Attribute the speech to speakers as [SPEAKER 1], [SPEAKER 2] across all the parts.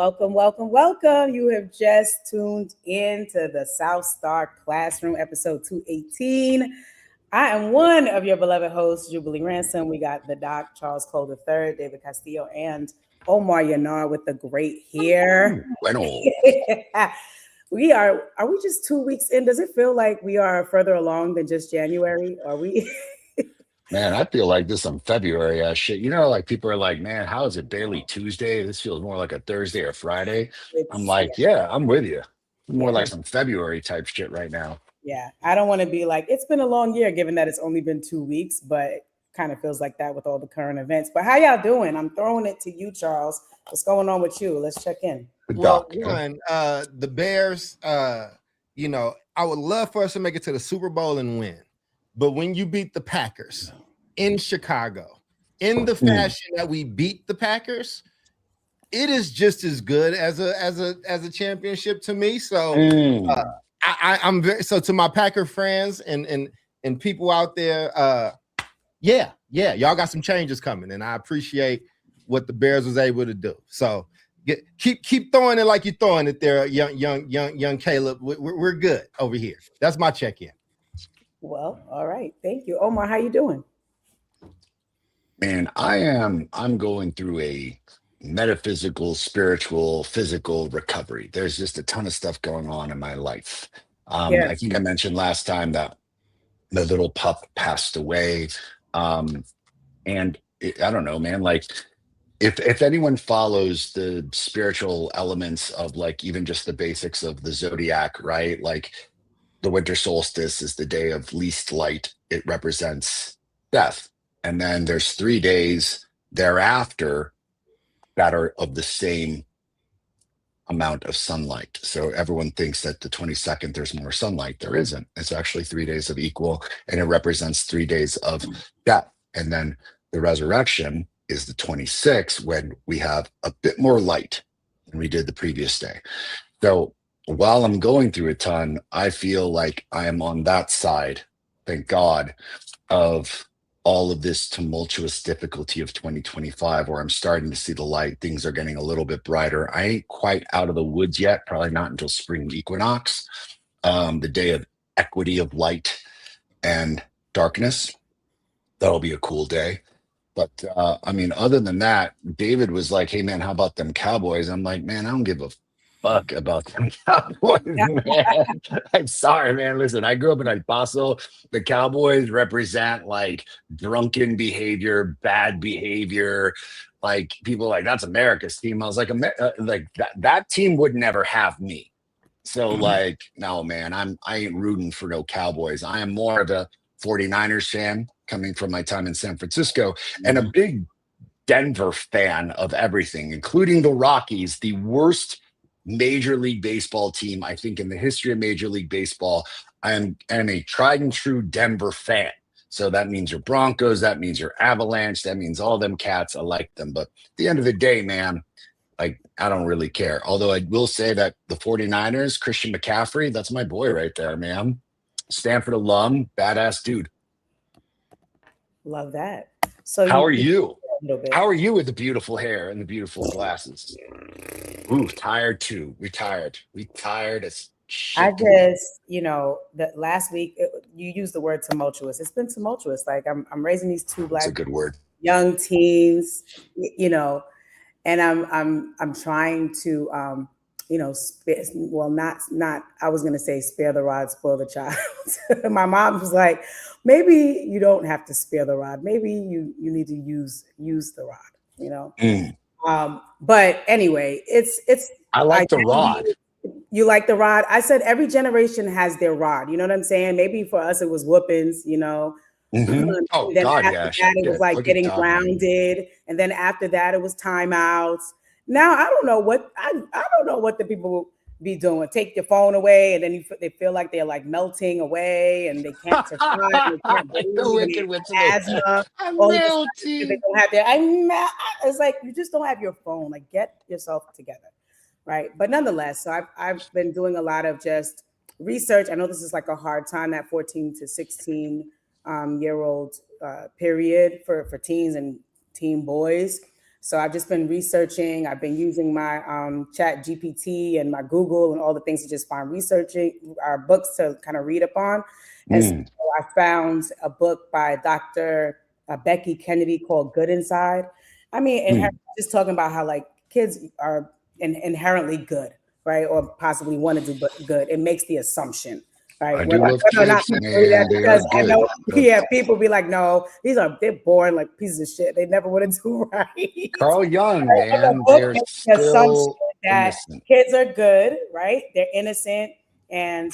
[SPEAKER 1] welcome, welcome, welcome. You have just tuned in to the South Star Classroom, episode 218. I am one of your beloved hosts, Jubilee Ransom. We got the Doc, Charles Cole III, David Castillo, and Omar Yanar with the great hair.
[SPEAKER 2] Bueno.
[SPEAKER 1] Are we just 2 weeks in? Does it feel like we are further along than just January? Are we?
[SPEAKER 2] Man, I feel like this some February shit. You know, like people are like, man, how is it barely Tuesday? This feels more like a Thursday or Friday. I'm
[SPEAKER 1] It's,
[SPEAKER 2] like, yeah, I'm with you. More
[SPEAKER 1] yeah.
[SPEAKER 2] like some February type shit right now.
[SPEAKER 1] Yeah, I don't want to be like, it's been a long year, given that it's only been 2 weeks, but it kind of feels like that with all the current events. But how y'all doing? I'm throwing it to you, Charles. What's going on with you? Let's check in.
[SPEAKER 2] Good
[SPEAKER 3] Well,
[SPEAKER 2] doc.
[SPEAKER 3] one, the Bears, you know, I would love for us to make it to the Super Bowl and win. But when you beat the Packers in Chicago, in the fashion that we beat the Packers, it is just as good as a championship to me. So I'm very to my Packer friends and people out there. Yeah, y'all got some changes coming, and I appreciate what the Bears was able to do. So keep throwing it like you're throwing it there, young Caleb. We're good over here. That's my check-in.
[SPEAKER 1] Well, all right, thank you, Omar. How you doing?
[SPEAKER 2] Man, I'm going through a metaphysical, spiritual, physical recovery. There's just a ton of stuff going on in my life.
[SPEAKER 1] Yeah.
[SPEAKER 2] I think I mentioned last time that the little pup passed away. I don't know, man, like if anyone follows the spiritual elements of like even just the basics of the zodiac, right? Like the winter solstice is the day of least light. It represents death. And then there's 3 days thereafter that are of the same amount of sunlight. So everyone thinks that the 22nd there's more sunlight. There isn't. It's actually 3 days of equal, and it represents 3 days of death. And then the resurrection is the 26th, when we have a bit more light than we did the previous day. So while I'm going through a ton, I feel like I am on that side, thank God, of all of this tumultuous difficulty of 2025, where I'm starting to see the light. Things are getting a little bit brighter. I ain't quite out of the woods yet, probably not until spring equinox, the day of equity of light and darkness. That'll be a cool day. But I mean, other than that, David was like, hey man, how about them Cowboys? I'm like, man, I don't give a fuck about them Cowboys, man. I'm sorry, man. Listen, I grew up in El Paso. The Cowboys represent like drunken behavior, bad behavior. Like people are like, that's America's team. I was like, like that team would never have me. So like, no, man, I ain't rooting for no Cowboys. I am more of a 49ers fan, coming from my time in San Francisco, and a big Denver fan of everything, including the Rockies, the worst Major League Baseball team, I think, in the history of Major League Baseball. I am a tried and true Denver fan. So that means your Broncos, that means your Avalanche, that means all them cats. I like them. But at the end of the day, man, like, I don't really care. Although I will say that the 49ers, Christian McCaffrey, that's my boy right there, man. Stanford alum, badass dude.
[SPEAKER 1] Love that. So
[SPEAKER 2] How are you?
[SPEAKER 1] A little bit.
[SPEAKER 2] How are you with the beautiful hair and the beautiful glasses? Ooh, tired too. We tired as shit.
[SPEAKER 1] I just, that last week you used the word tumultuous. It's been tumultuous. Like I'm raising these two
[SPEAKER 2] That's
[SPEAKER 1] black
[SPEAKER 2] a good word.
[SPEAKER 1] young teens, and I'm trying to not I was gonna say spare the rod, spoil the child. My mom was like, maybe you don't have to spare the rod. Maybe you need to use the rod, But anyway, it's
[SPEAKER 2] I like the rod.
[SPEAKER 1] You like the rod? I said every generation has their rod. You know what I'm saying? Maybe for us it was whoopings,
[SPEAKER 2] Oh
[SPEAKER 1] then
[SPEAKER 2] God,
[SPEAKER 1] after
[SPEAKER 2] yeah.
[SPEAKER 1] that it was like getting grounded, and then after that it was timeouts. Now I don't know what the people be doing. Take your phone away, and then they feel like they're like melting away, and they can't survive. They can't breathe, asthma.
[SPEAKER 2] I'm
[SPEAKER 1] They
[SPEAKER 2] melting.
[SPEAKER 1] don't have their. It's like you just don't have your phone. Like get yourself together, right? But nonetheless, so I've been doing a lot of just research. I know this is like a hard time, that 14 to 16 year old period for teens and teen boys. So I've just been researching. I've been using my Chat GPT and my Google and all the things to just find researching books to kind of read upon. And so I found a book by Dr. Becky Kennedy called Good Inside. I mean, just talking about how like kids are inherently good, right? Or possibly want to do good. It makes the assumption. Right.
[SPEAKER 2] I do love kids, man.
[SPEAKER 1] Because I know, people be like, no, they're born like pieces of shit. They never want to do right.
[SPEAKER 2] Carl Jung, man, they're still
[SPEAKER 1] that
[SPEAKER 2] innocent.
[SPEAKER 1] Kids are good, right? They're innocent, and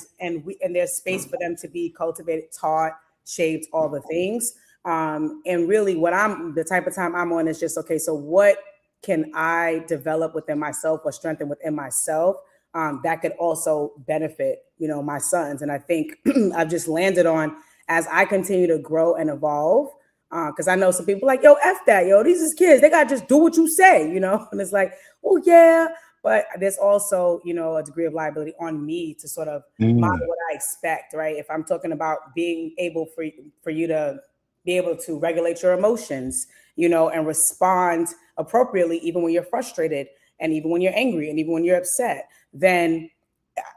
[SPEAKER 1] there's space for them to be cultivated, taught, shaped, all the things. And really, the type of time I'm on is just okay. So what can I develop within myself or strengthen within myself? That could also benefit, my sons. And I think I've just landed on, as I continue to grow and evolve, because I know some people like, yo, F that, yo, these is kids. They got to just do what you say, and it's like, oh, yeah. But there's also, a degree of liability on me to sort of model what I expect, right? If I'm talking about being able for you to be able to regulate your emotions, and respond appropriately, even when you're frustrated and even when you're angry and even when you're upset, then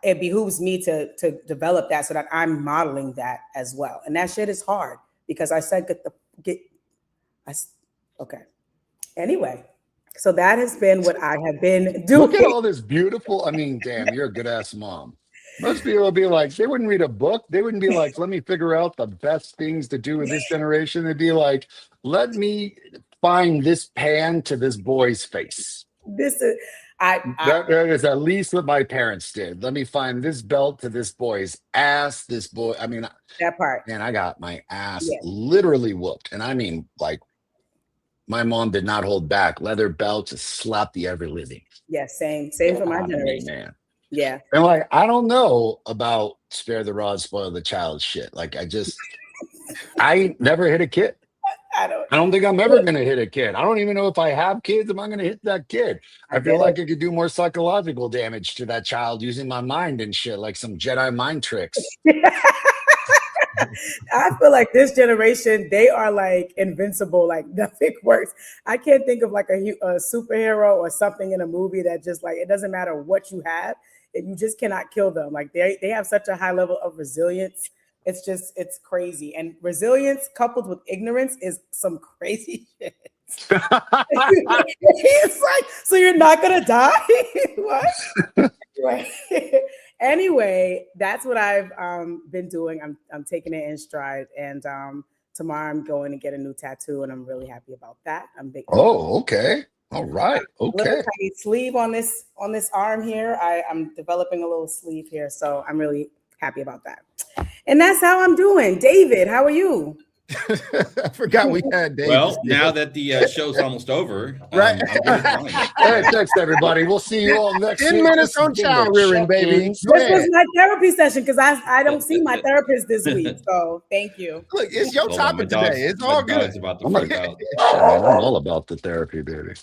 [SPEAKER 1] it behooves me to develop that so that I'm modeling that as well. And that shit is hard because I said, okay. Anyway, so that has been what I have been doing.
[SPEAKER 2] Look at all this beautiful, damn, you're a good ass mom. Most people would be like, they wouldn't read a book. They wouldn't be like, let me figure out the best things to do with this generation. They'd be like, let me find this pan to this boy's face. That is at least what my parents did. Let me find this belt to this boy's ass. This boy,
[SPEAKER 1] that part.
[SPEAKER 2] Man, I got my ass literally whooped. And I mean, like, my mom did not hold back. Leather belt, just slapped the ever living.
[SPEAKER 1] Yeah, same for my generation.
[SPEAKER 2] Man.
[SPEAKER 1] Yeah.
[SPEAKER 2] And like, I don't know about spare the rod, spoil the child shit. Like, I never hit a kid. I don't think I'm ever going to hit a kid. I don't even know if I have kids. Am I going to hit that kid? I feel like I could do more psychological damage to that child using my mind and shit, like some Jedi mind tricks.
[SPEAKER 1] I feel like this generation, they are like invincible, like nothing works. I can't think of like a superhero or something in a movie that just like, it doesn't matter what you have, you just cannot kill them. Like they have such a high level of resilience. It's crazy. And resilience coupled with ignorance is some crazy shit. It's like, so you're not going to die? What? Anyway, that's what I've been doing. I'm taking it in stride. And tomorrow I'm going to get a new tattoo, and I'm really happy about that. I'm big.
[SPEAKER 2] Oh, okay. All right. Okay.
[SPEAKER 1] Little tiny sleeve on this arm here. I'm developing a little sleeve here, so I'm really happy about that. And that's how I'm doing. David, how are you?
[SPEAKER 3] I forgot we had David.
[SPEAKER 4] Well, now that the show's almost over,
[SPEAKER 3] right?
[SPEAKER 2] Hey, thanks everybody. We'll see you all next
[SPEAKER 3] 10 minutes on child rearing, baby.
[SPEAKER 1] This was my therapy session because I don't see my therapist this week. So thank you.
[SPEAKER 3] Look, it's your topic today. It's all good.
[SPEAKER 2] I'm all about the therapy, baby.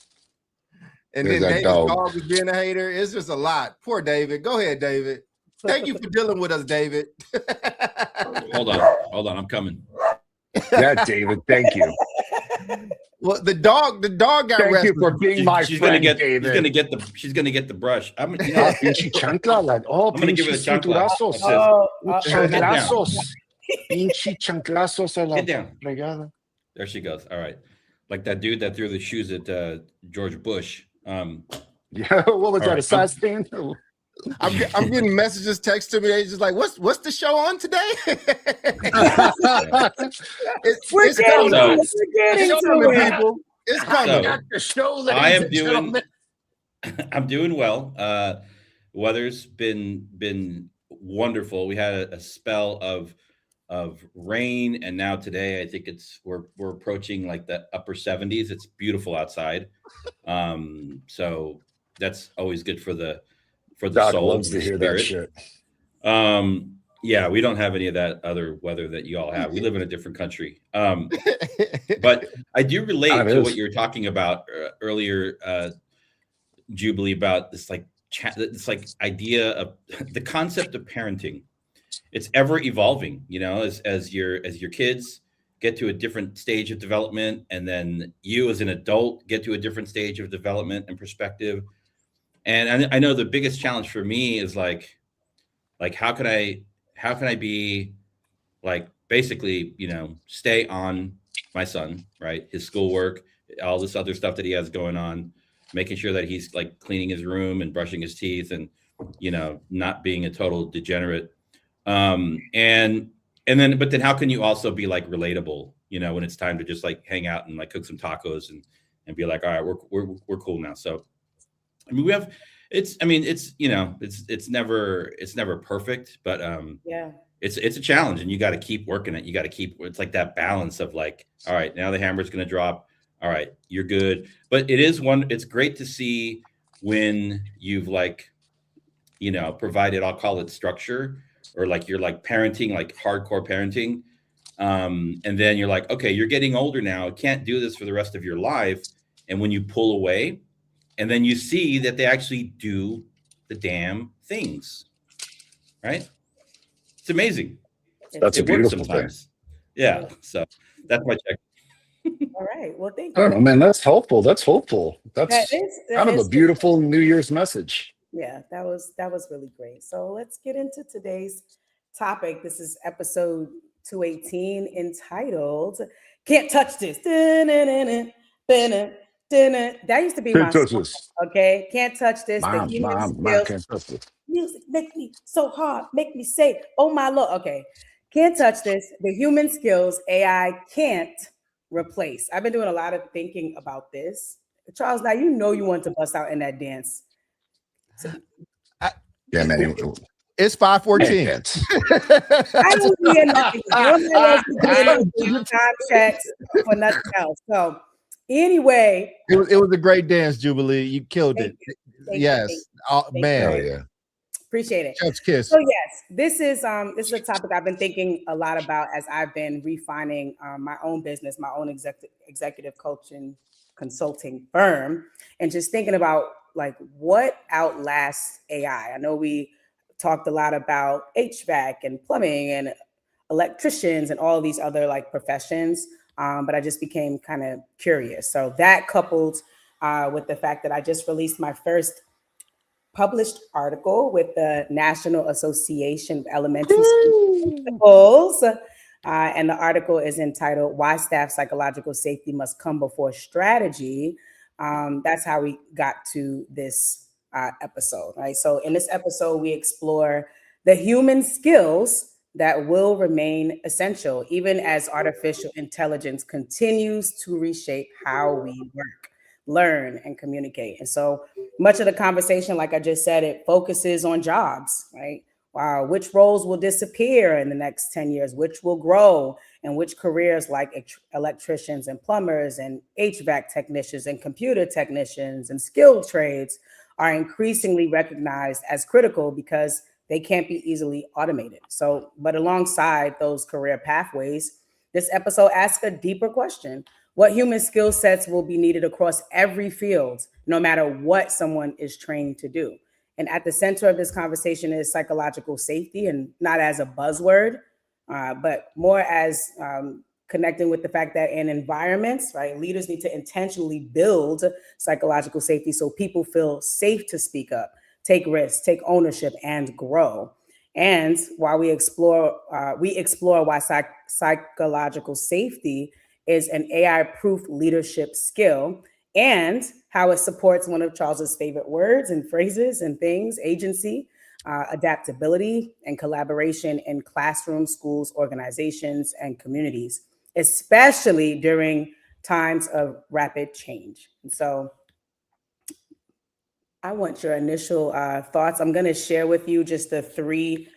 [SPEAKER 3] And then David's dog was being a hater. It's just a lot. Poor David. Go ahead, David. Thank you for dealing with us, David.
[SPEAKER 4] Hold on. I'm coming.
[SPEAKER 2] Yeah, David. Thank you.
[SPEAKER 3] Well, the dog got
[SPEAKER 2] Thank
[SPEAKER 3] rescued.
[SPEAKER 2] you for being my friend, David.
[SPEAKER 4] She's gonna get the brush. I'm gonna give her the chancla. Get down. There she goes. All right. Like that dude that threw the shoes at George Bush.
[SPEAKER 2] Yeah, what was that? A size thing?
[SPEAKER 3] I'm getting messages, text to me. They just like, what's the show on today?
[SPEAKER 1] We're getting to it.
[SPEAKER 3] People. It's coming.
[SPEAKER 4] So, I'm doing well. Weather's been wonderful. We had a spell of rain, and now today I think we're approaching like the upper 70s. It's beautiful outside. So that's always good for the
[SPEAKER 2] Doc
[SPEAKER 4] soul.
[SPEAKER 2] Loves to hear that shit.
[SPEAKER 4] Yeah, we don't have any of that other weather that you all have. We live in a different country. But I do relate to what you were talking about earlier, Jubilee, about this like idea of the concept of parenting. It's ever evolving, as your kids get to a different stage of development, and then you as an adult get to a different stage of development and perspective. And I know the biggest challenge for me is like how can I be like basically, stay on my son, right? His schoolwork, all this other stuff that he has going on, making sure that he's like cleaning his room and brushing his teeth and, not being a total degenerate. But then how can you also be like relatable, when it's time to just like hang out and like cook some tacos and be like, all right, we're cool now. So, I mean, it's never perfect, but,
[SPEAKER 1] Yeah.
[SPEAKER 4] it's a challenge, and you got to keep working it. It's like that balance of like, all right, now the hammer's going to drop. All right, you're good. But it's great to see when you've like, provided, I'll call it structure, or like you're like parenting, like hardcore parenting. And then you're like, okay, you're getting older now. Can't do this for the rest of your life. And when you pull away, and then you see that they actually do the damn things, right? It's amazing.
[SPEAKER 2] That's a
[SPEAKER 4] It works
[SPEAKER 2] beautiful
[SPEAKER 4] sometimes. Yeah. So that's my check.
[SPEAKER 1] All right. Well, thank
[SPEAKER 2] I
[SPEAKER 1] you.
[SPEAKER 2] don't know, man. That's hopeful. That's hopeful. That's
[SPEAKER 1] That
[SPEAKER 2] kind of a
[SPEAKER 1] is-
[SPEAKER 2] beautiful New Year's message.
[SPEAKER 1] Yeah, that was really great. So let's get into today's topic. This is episode 218, entitled "Can't Touch This." That used to be my
[SPEAKER 2] Can't touch
[SPEAKER 1] song,
[SPEAKER 2] this.
[SPEAKER 1] okay? Can't touch this. The
[SPEAKER 2] Mom,
[SPEAKER 1] human
[SPEAKER 2] mom,
[SPEAKER 1] skills.
[SPEAKER 2] can't touch this.
[SPEAKER 1] Music make me so hard, make me say, "Oh my Lord." Okay, can't touch this. The human skills AI can't replace. I've been doing a lot of thinking about this. Charles, now you want to bust out in that dance.
[SPEAKER 2] Yeah, man.
[SPEAKER 3] It's 5:14.
[SPEAKER 2] Dance.
[SPEAKER 1] I don't hear nothing. Time checks for nothing else. So anyway,
[SPEAKER 3] It was a great dance, Jubilee. You killed
[SPEAKER 1] Thank
[SPEAKER 3] it.
[SPEAKER 1] Thank
[SPEAKER 3] Yes.
[SPEAKER 1] you.
[SPEAKER 3] Oh,
[SPEAKER 1] Thank
[SPEAKER 3] man.
[SPEAKER 2] Oh yeah.
[SPEAKER 1] Appreciate it.
[SPEAKER 3] Chef's kiss.
[SPEAKER 1] So yes, this is a topic I've been thinking a lot about as I've been refining my own business, my own executive coaching consulting firm, and just thinking about like what outlasts AI. I know we talked a lot about HVAC and plumbing and electricians and all these other like professions, but I just became kind of curious. So that coupled with the fact that I just released my first published article with the National Association of Elementary School Principals. And the article is entitled "Why Staff Psychological Safety Must Come Before Strategy." That's how we got to this episode, right? So in this episode, we explore the human skills that will remain essential even as artificial intelligence continues to reshape how we work, learn, and communicate. And so much of the conversation, like I just said, it focuses on jobs, right? Which roles will disappear in the next 10 years, which will grow, and which careers like electricians and plumbers and HVAC technicians and computer technicians and skilled trades are increasingly recognized as critical because they can't be easily automated. So, but alongside those career pathways, this episode asks a deeper question. What human skill sets will be needed across every field, no matter what someone is trained to do? And at the center of this conversation is psychological safety, and not as a buzzword, but more as connecting with the fact that in environments, right, leaders need to intentionally build psychological safety so people feel safe to speak up, take risks, take ownership, and grow. And while we explore why psychological safety is an AI-proof leadership skill, and how it supports one of Charles's favorite words and phrases and things: agency, adaptability, and collaboration in classrooms, schools, organizations, and communities, especially during times of rapid change. And so I want your initial thoughts. I'm going to share with you just the 3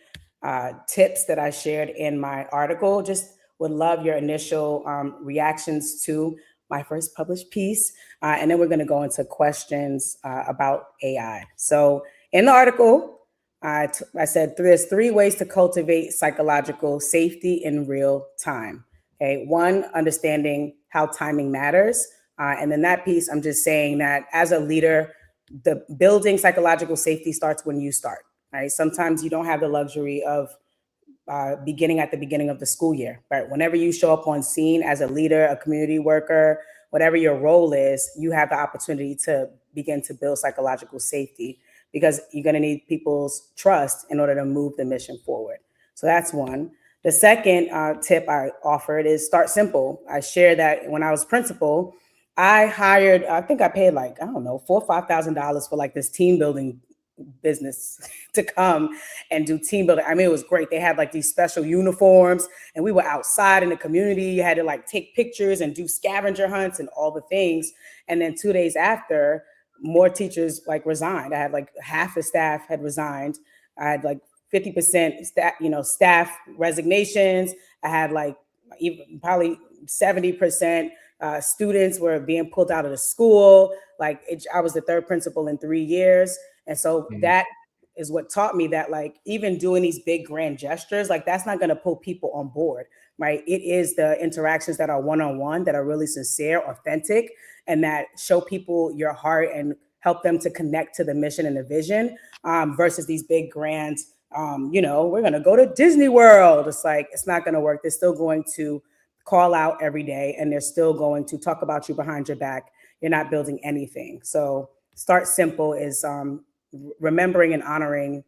[SPEAKER 1] tips that I shared in my article. Just would love your initial reactions to my first published piece. And then we're going to go into questions about AI. So in the article, I said there's 3 ways to cultivate psychological safety in real time. Okay, 1, understanding how timing matters. And then that piece, I'm just saying that as a leader, the building psychological safety starts when you start, right? Sometimes you don't have the luxury of beginning at the beginning of the school year, right? Whenever you show up on scene as a leader, a community worker, whatever your role is, you have the opportunity to begin to build psychological safety, because you're going to need people's trust in order to move the mission forward. So that's one. The second tip I offered is start simple. I shared that when I was principal, I hired, I think I paid like, I don't know, $4,000 or $5,000 for like this team building business to come and do team building. I mean, it was great. They had like these special uniforms, and we were outside in the community. You had to like take pictures and do scavenger hunts and all the things. And then 2 days after, more teachers like resigned. I had like half the staff had resigned. I had like 50% staff resignations. I had like even probably 70% students were being pulled out of the school. I was the third principal in 3 years. And so that is what taught me that like even doing these big grand gestures, like that's not going to pull people on board, right? It is the interactions that are one-on-one, that are really sincere, authentic, and that show people your heart and help them to connect to the mission and the vision, versus these big grand, we're going to go to Disney World. It's like, it's not going to work. They're still going to call out every day, and they're still going to talk about you behind your back. You're not building anything. So start simple is remembering and honoring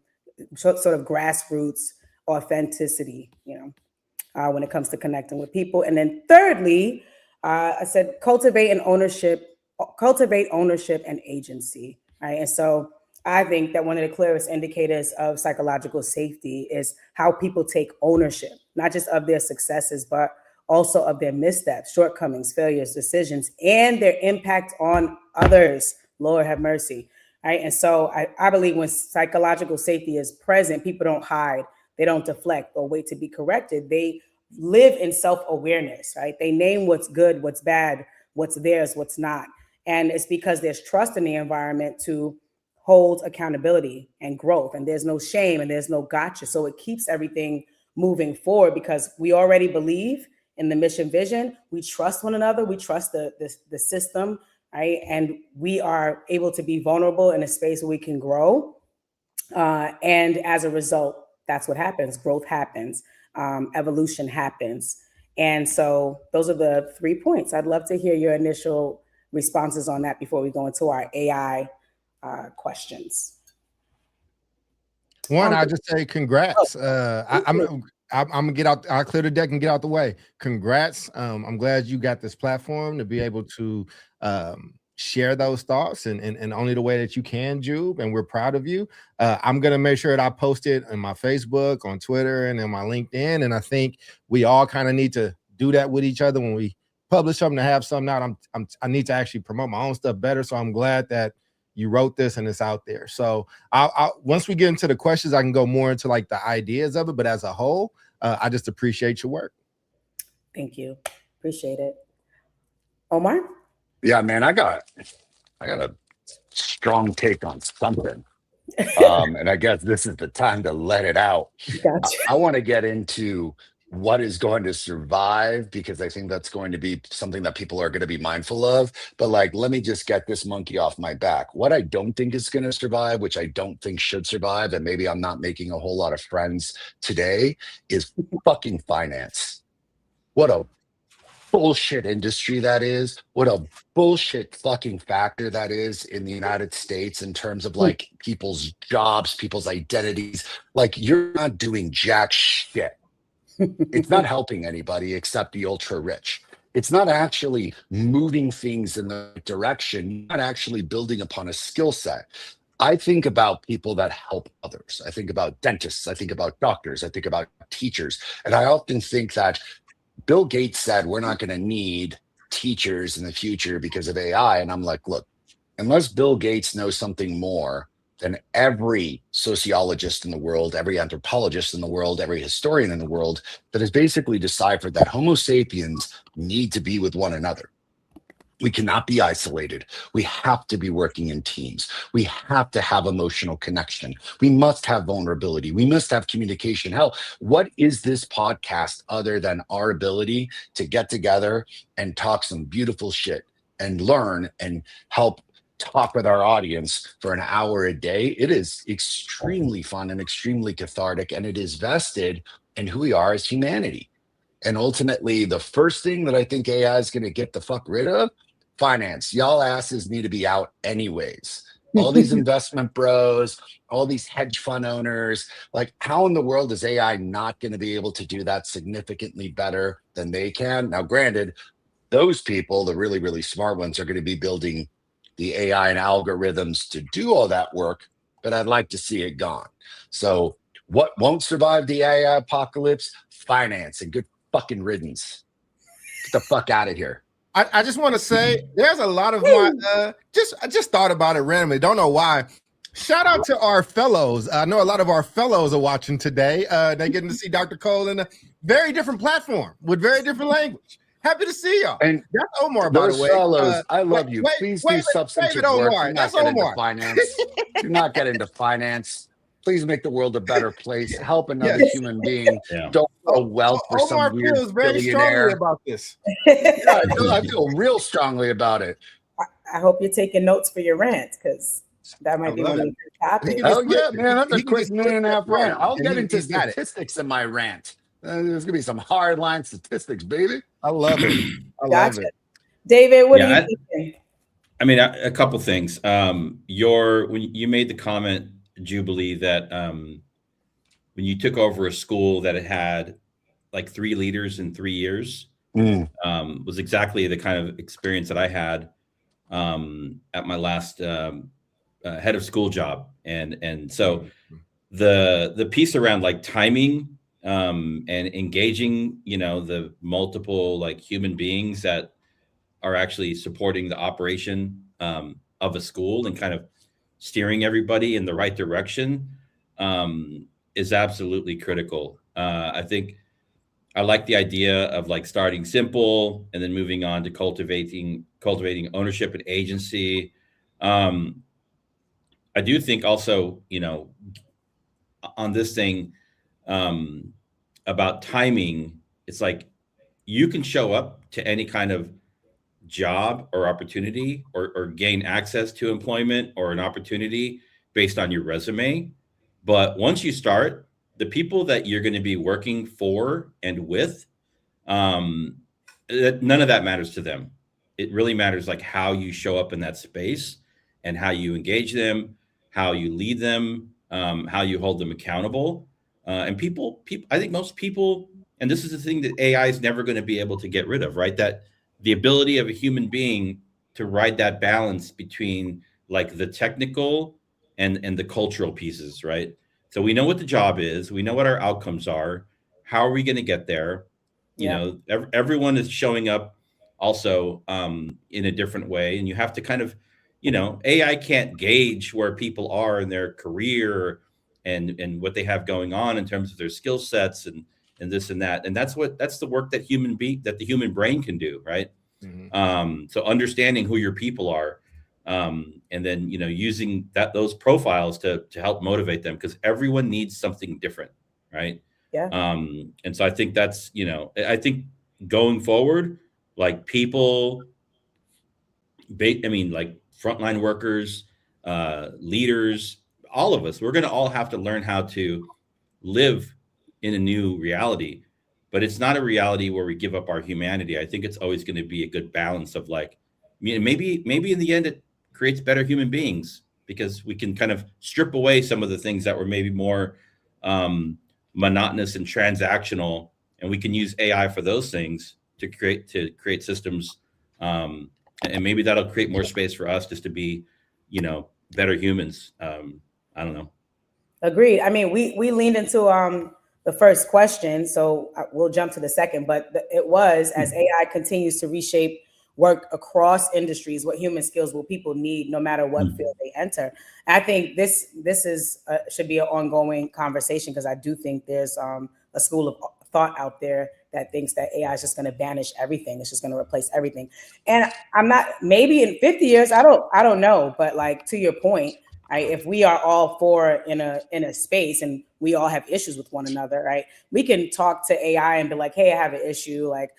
[SPEAKER 1] sort of grassroots authenticity, when it comes to connecting with people. And then thirdly, I said, cultivate ownership and agency, right? And so I think that one of the clearest indicators of psychological safety is how people take ownership, not just of their successes, but also of their missteps, shortcomings, failures, decisions, and their impact on others. Lord have mercy, right? And so I believe when psychological safety is present, people don't hide, they don't deflect or wait to be corrected. They live in self-awareness, right? They name what's good, what's bad, what's theirs, what's not. And it's because there's trust in the environment to hold accountability and growth. And there's no shame and there's no gotcha. So it keeps everything moving forward because we already believe in the mission vision. We trust one another. We trust the system, right? And we are able to be vulnerable in a space where we can grow. And as a result, that's what happens. Growth happens. Evolution happens. And so those are the 3 points. I'd love to hear your initial responses on that before we go into our AI questions.
[SPEAKER 3] One, I just say congrats. I'm gonna get out. I'll clear the deck and get out the way. Congrats. I'm glad you got this platform to be able to share those thoughts and only the way that you can, Jube. And we're proud of you. I'm gonna make sure that I post it on my Facebook, on Twitter, and in my LinkedIn. And I think we all kind of need to do that with each other when we publish something, to have something out. I need to actually promote my own stuff better. So I'm glad that you wrote this and it's out there. So I'll once we get into the questions, I can go more into like the ideas of it. But as a whole, I just appreciate your work.
[SPEAKER 1] Thank you. Appreciate it. Omar?
[SPEAKER 2] Yeah, man, I got a strong take on something. And I guess this is the time to let it out.
[SPEAKER 1] Gotcha.
[SPEAKER 2] I want to get into what is going to survive, because I think that's going to be something that people are going to be mindful of. But like, let me just get this monkey off my back. What I don't think is going to survive, which I don't think should survive, and maybe I'm not making a whole lot of friends today, is fucking finance. What a bullshit industry that is. What a bullshit fucking factor that is in the United States in terms of like people's jobs, people's identities. Like, you're not doing jack shit. It's not helping anybody except the ultra rich. It's not actually moving things in the right direction. You're not actually building upon a skill set. I think about people that help others. I think about dentists. I think about doctors. I think about teachers. And I often think that Bill Gates said we're not going to need teachers in the future because of AI. And I'm like, look, unless Bill Gates knows something more than every sociologist in the world, every anthropologist in the world, every historian in the world, that has basically deciphered that Homo sapiens need to be with one another. We cannot be isolated. We have to be working in teams. We have to have emotional connection. We must have vulnerability. We must have communication. Hell, what is this podcast other than our ability to get together and talk some beautiful shit and learn and help talk with our audience for an hour a day? It is extremely fun and extremely cathartic, and it is vested and who we are as humanity. And ultimately, the first thing that I think AI is going to get the fuck rid of, finance. Y'all asses need to be out anyways. All these investment bros, all these hedge fund owners, like how in the world is AI not going to be able to do that significantly better than they can? Now, granted, those people, the really, really smart ones, are going to be building the AI and algorithms to do all that work, but I'd like to see it gone. So what won't survive the AI apocalypse? Finance, and good fucking riddance. Get the fuck out of here.
[SPEAKER 3] I just want to say there's a lot of my I just thought about it randomly. Don't know why. Shout out to our fellows. I know a lot of our fellows are watching today. They're getting to see Dr. Cole in a very different platform with very different language. Happy to see y'all.
[SPEAKER 2] And
[SPEAKER 3] that's Omar, by the way.
[SPEAKER 2] Fellows, I love you. Please do substantive work.
[SPEAKER 3] Omar.
[SPEAKER 2] Do not get into finance. Do not get into finance. Please make the world a better place. Help another human being. Don't grow wealth for
[SPEAKER 3] Omar
[SPEAKER 2] some weird
[SPEAKER 3] feels very
[SPEAKER 2] billionaire.
[SPEAKER 3] strongly about this.
[SPEAKER 2] I feel real strongly about it.
[SPEAKER 1] I hope you're taking notes for your rant, because that might be one of the topics.
[SPEAKER 2] Oh yeah, man, that's a quick minute-and-a-half rant. I'll get into statistics in my rant. There's gonna be some hard line statistics, baby.
[SPEAKER 3] I love it. I love it.
[SPEAKER 1] David, what are you thinking?
[SPEAKER 4] I mean, a couple things. When you made the comment, Jubilee, that when you took over a school that had like 3 leaders in 3 years, was exactly the kind of experience that I had at my last head of school job. And so the piece around like timing and engaging, the multiple like human beings that are actually supporting the operation of a school and kind of steering everybody in the right direction is absolutely critical. I think I like the idea of like starting simple and then moving on to cultivating ownership and agency. I do think also, on this thing about timing, it's like you can show up to any kind of job or opportunity or gain access to employment or an opportunity based on your resume. But once you start, the people that you're going to be working for and with, none of that matters to them. It really matters like how you show up in that space and how you engage them, how you lead them, how you hold them accountable. And people, I think most people, and this is the thing that AI is never going to be able to get rid of, right? That the ability of a human being to ride that balance between like the technical and the cultural pieces, right? So we know what the job is, we know what our outcomes are. How are we going to get there? Everyone is showing up also in a different way, and you have to kind of, AI can't gauge where people are in their career and what they have going on in terms of their skill sets and this and that. And that's the work that the human brain can do, right? Mm-hmm. So understanding who your people are, and then, using those profiles to help motivate them, because everyone needs something different, right?
[SPEAKER 1] Yeah.
[SPEAKER 4] And so I think that's, I think going forward, like people, like frontline workers, leaders, all of us, we're going to all have to learn how to live in a new reality, but it's not a reality where we give up our humanity. I think it's always going to be a good balance of like, maybe in the end, it creates better human beings because we can kind of strip away some of the things that were maybe more monotonous and transactional, and we can use AI for those things to create systems. And maybe that'll create more space for us just to be, better humans. I don't know.
[SPEAKER 1] Agreed. I mean, we leaned into the first question, so we'll jump to the second, but it was, as AI continues to reshape work across industries, what human skills will people need no matter what field they enter. I think this is should be an ongoing conversation, because I do think there's a school of thought out there that thinks that AI is just going to banish everything. It's just going to replace everything. And I'm not, maybe in 50 years, I don't know, but like to your point, right, if we are all four in a space and we all have issues with one another, right, we can talk to AI and be like, hey, I have an issue. Like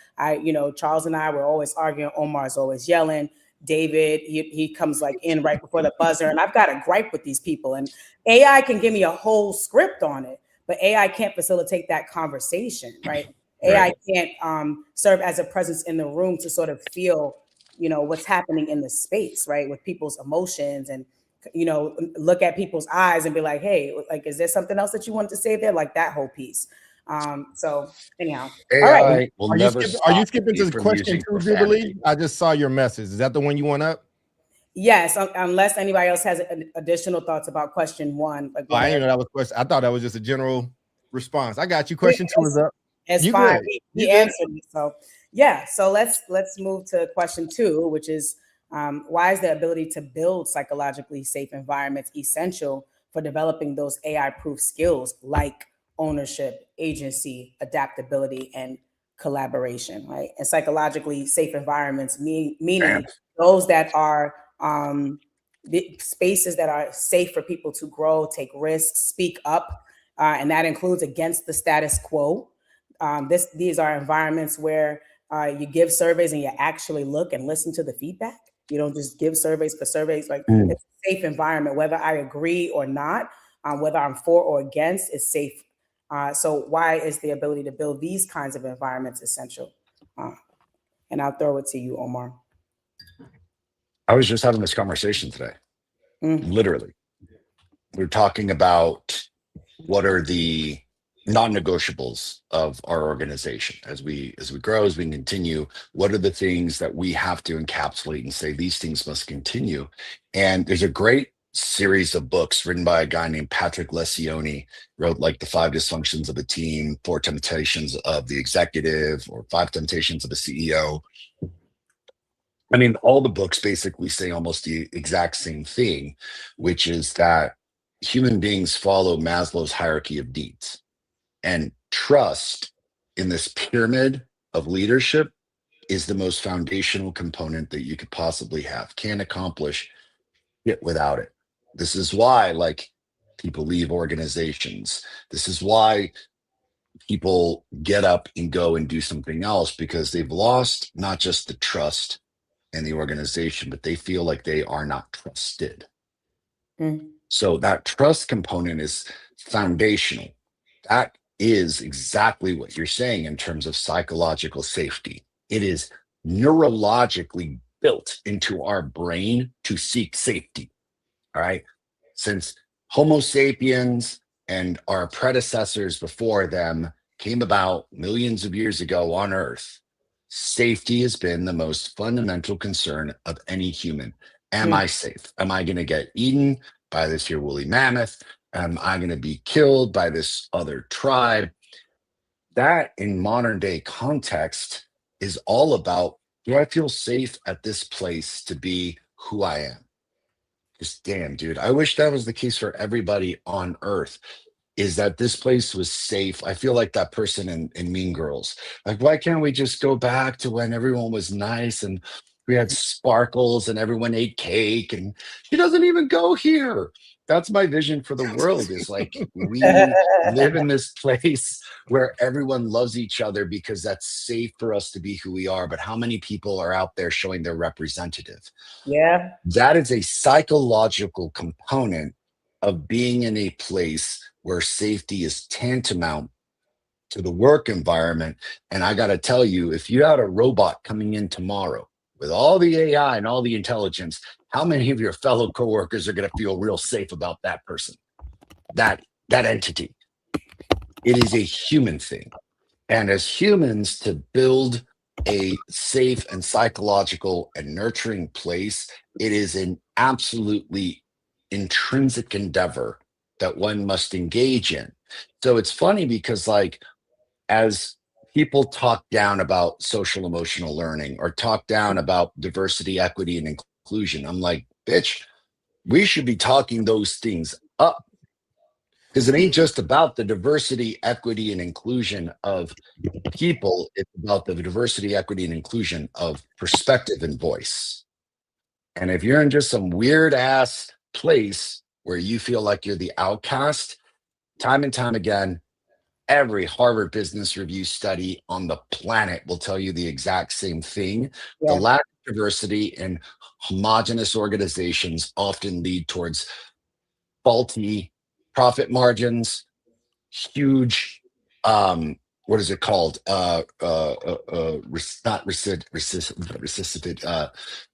[SPEAKER 1] Charles and I were always arguing. Omar's always yelling. David, he comes like in right before the buzzer, and I've got a gripe with these people, and AI can give me a whole script on it. but AI can't facilitate that conversation, right?
[SPEAKER 4] Right.
[SPEAKER 1] AI can't serve as a presence in the room to sort of feel, what's happening in the space, right? With people's emotions and, look at people's eyes and be like, hey, like, is there something else that you want to say there? Like that whole piece. So anyhow, all right.
[SPEAKER 2] AI will never
[SPEAKER 3] Are you
[SPEAKER 2] stop
[SPEAKER 3] skipping
[SPEAKER 2] you
[SPEAKER 3] to
[SPEAKER 2] from
[SPEAKER 3] question
[SPEAKER 2] using
[SPEAKER 3] 2, Jubilee?
[SPEAKER 2] profanity.
[SPEAKER 3] I just saw your message. Is that the one you want up?
[SPEAKER 1] Yes, unless anybody else has additional thoughts about question 1. Like,
[SPEAKER 3] I didn't know that was question. I thought that was just a general response. I got you. Question 2 is up.
[SPEAKER 1] It's
[SPEAKER 3] You
[SPEAKER 1] fine.
[SPEAKER 3] good.
[SPEAKER 1] He answered it. So yeah. So let's move to question 2, which is why is the ability to build psychologically safe environments essential for developing those AI-proof skills like ownership, agency, adaptability, and collaboration, right? And psychologically safe environments meaning those that are the spaces that are safe for people to grow, take risks, speak up, and that includes against the status quo. These are environments where you give surveys and you actually look and listen to the feedback. You don't just give surveys for surveys. Like it's a safe environment, whether I agree or not, whether I'm for or against, is safe. So why is the ability to build these kinds of environments essential? And I'll throw it to you, Omar.
[SPEAKER 2] I was just having this conversation today. Literally. We're talking about what are the non-negotiables of our organization as we grow, as we continue. What are the things that we have to encapsulate and say these things must continue? And there's a great series of books written by a guy named Patrick Lencioni, wrote like the 5 dysfunctions of a team, 4 temptations of the executive, or 5 temptations of a CEO. I mean, all the books basically say almost the exact same thing, which is that human beings follow Maslow's hierarchy of needs. And trust in this pyramid of leadership is the most foundational component that you could possibly have. Can't accomplish it without it. This is why, like, people leave organizations. This is why people get up and go and do something else, because they've lost not just the trust in the organization, but they feel like they are not trusted. So that trust component is foundational. That is exactly what you're saying in terms of psychological safety. It is neurologically built into our brain to seek safety. All right. Since Homo sapiens and our predecessors before them came about millions of years ago on Earth, safety has been the most fundamental concern of any human. Am I safe? Am I going to get eaten by this here woolly mammoth? Am I going to be killed by this other tribe? That, in modern day context, is all about, do I feel safe at this place to be who I am? Just damn, dude. I wish that was the case for everybody on Earth. Is that this place was safe. I feel like that person in Mean Girls. Like, why can't we just go back to when everyone was nice and we had sparkles and everyone ate cake, and she doesn't even go here. That's my vision for the world, is like we live in this place where everyone loves each other because that's safe for us to be who we are. But how many people are out there showing their representative?
[SPEAKER 1] Yeah.
[SPEAKER 2] That is a psychological component of being in a place where safety is tantamount to the work environment. And I got to tell you, if you had a robot coming in tomorrow with all the AI and all the intelligence, how many of your fellow coworkers are going to feel real safe about that person, that entity? It is a human thing. And as humans, to build a safe and psychological and nurturing place, it is an absolutely intrinsic endeavor that one must engage in. So it's funny because, like, as people talk down about social emotional learning or talk down about diversity, equity, and inclusion, I'm like, bitch, we should be talking those things up, because it ain't just about the diversity, equity, and inclusion of people. It's about the diversity, equity, and inclusion of perspective and voice. And if you're in just some weird ass place where you feel like you're the outcast, time and time again, every Harvard Business Review study on the planet will tell you the exact same thing. The lack of diversity in homogenous organizations often lead towards faulty profit margins, huge, what is it called?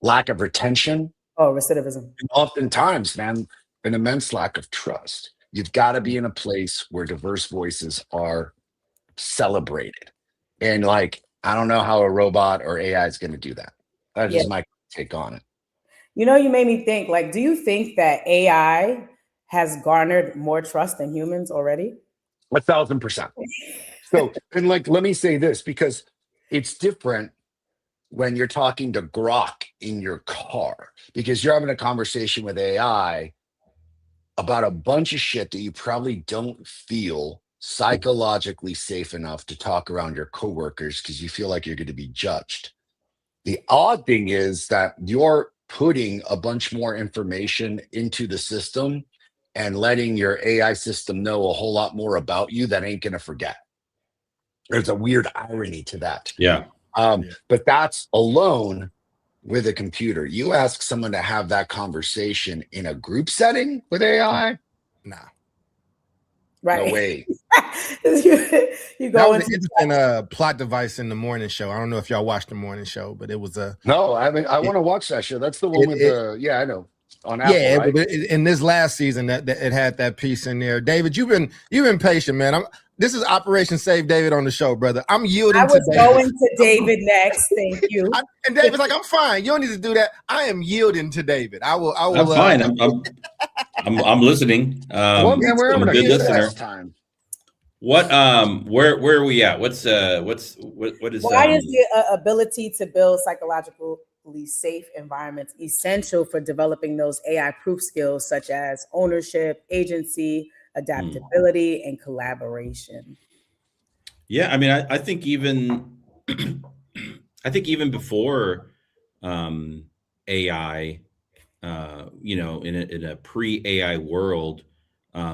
[SPEAKER 2] Lack of retention.
[SPEAKER 1] Oh, recidivism.
[SPEAKER 2] And oftentimes, man, an immense lack of trust. You've got to be in a place where diverse voices are celebrated. And like, I don't know how a robot or AI is going to do that. That's just my take on it.
[SPEAKER 1] You know, you made me think, like, do you think that AI has garnered more trust than humans already?
[SPEAKER 2] 1,000%. So, and like, let me say this, because it's different when you're talking to Grok in your car, because you're having a conversation with AI about a bunch of shit that you probably don't feel psychologically safe enough to talk around your coworkers because you feel like you're going to be judged. The odd thing is that you're putting a bunch more information into the system and letting your AI system know a whole lot more about you that ain't going to forget. There's a weird irony to that.
[SPEAKER 4] Yeah.
[SPEAKER 2] But that's alone with a computer. You ask someone to have that conversation in a group setting with AI?
[SPEAKER 3] Nah.
[SPEAKER 1] Right.
[SPEAKER 2] No way.
[SPEAKER 1] you
[SPEAKER 3] That
[SPEAKER 1] go
[SPEAKER 3] was
[SPEAKER 1] into
[SPEAKER 3] an interesting plot device in the morning show. I don't know if y'all watched the morning show, but it was a
[SPEAKER 2] No, I mean, I want to watch that show. That's the one with the, yeah, I know. On Apple, right?
[SPEAKER 3] In this last season that it had that piece in there. David, you've been patient, man. This is Operation Save David on the show, brother. I'm yielding.
[SPEAKER 1] I was going to David next. Thank you.
[SPEAKER 3] And David's like, I'm fine. You don't need to do that. I am yielding to David. I will.
[SPEAKER 4] I'm fine. I'm listening.
[SPEAKER 2] Well, man, we're
[SPEAKER 4] I'm
[SPEAKER 2] having
[SPEAKER 4] a good listener.
[SPEAKER 2] time.
[SPEAKER 4] What where are we at? What is
[SPEAKER 1] why is the ability to build psychologically safe environments essential for developing those AI proof skills such as ownership, agency, adaptability, and collaboration?
[SPEAKER 4] Yeah, I mean, I think even before AI, you know, in a pre-AI world,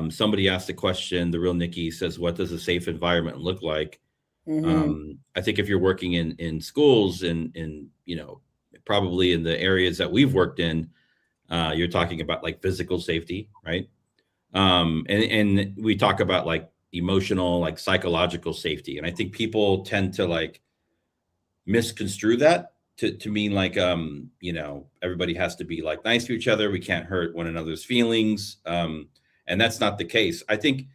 [SPEAKER 4] somebody asked a question. The real Nikki says, "What does a safe environment look like?" I think if you're working in schools and you know, probably in the areas that we've worked in, you're talking about like physical safety, right? And we talk about like emotional, like psychological safety. And I think people tend to like misconstrue that to mean like, you know, everybody has to be like nice to each other. We can't hurt one another's feelings. And that's not the case. I think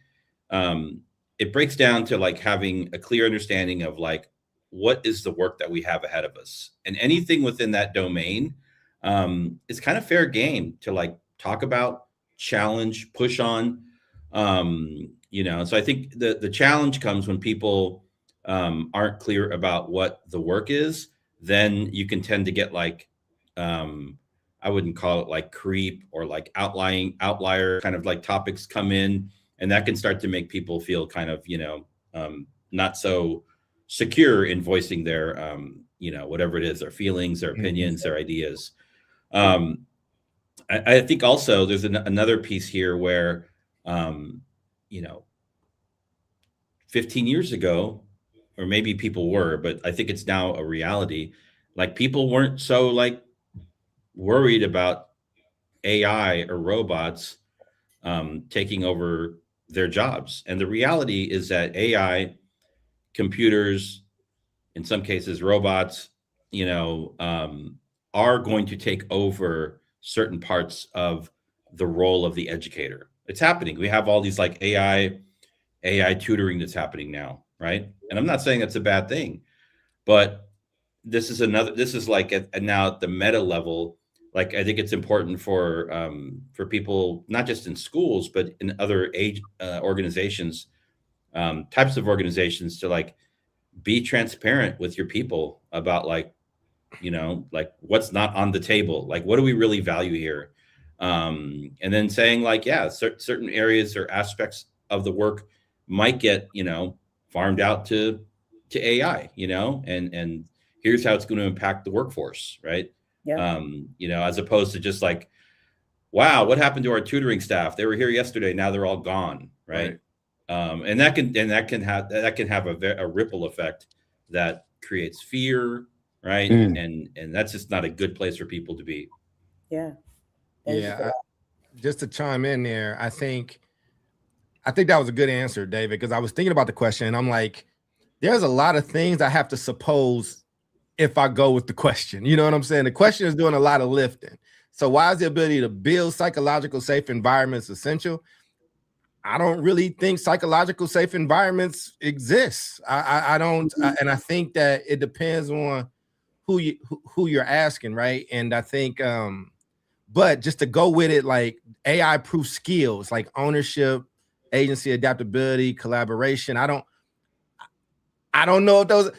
[SPEAKER 4] it breaks down to like having a clear understanding of like, what is the work that we have ahead of us, and anything within that domain is kind of fair game to like talk about, challenge, push on, you know. So I think the challenge comes when people aren't clear about what the work is. Then you can tend to get like, I wouldn't call it like creep or like outlier kind of like topics come in, and that can start to make people feel kind of, you know, not so secure in voicing their, you know, whatever it is, their feelings, their opinions, their ideas. I think also there's another piece here where, you know, 15 years ago, or maybe people were, but I think it's now a reality. Like people weren't so like worried about AI or robots taking over their jobs. And the reality is that AI, computers, in some cases, robots, you know, are going to take over certain parts of the role of the educator. It's happening. We have all these like AI tutoring that's happening now, right? And I'm not saying that's a bad thing, but this is like now at the meta level. Like I think it's important for people, not just in schools, but in other organizations, types of organizations, to like be transparent with your people about like, you know, like what's not on the table, like what do we really value here, and then saying like, yeah, certain areas or aspects of the work might get, you know, farmed out to AI, you know, and here's how it's going to impact the workforce, right?
[SPEAKER 1] Yeah.
[SPEAKER 4] You know, as opposed to just like, wow, what happened to our tutoring staff? They were here yesterday, now they're all gone, right? And that can have a ripple effect that creates fear, right? And that's just not a good place for people to be.
[SPEAKER 1] Yeah.
[SPEAKER 3] Just to chime in there, I think I think that was a good answer, David, because I was thinking about the question and I'm like, there's a lot of things I have to suppose if I go with the question. You know what I'm saying? The question is doing a lot of lifting. So why is the ability to build psychological safe environments essential? I don't really think psychological safe environments exist. I don't, and I think that it depends on who you're asking, right? And I think, but just to go with it, like AI proof skills, like ownership, agency, adaptability, collaboration. I don't know if those.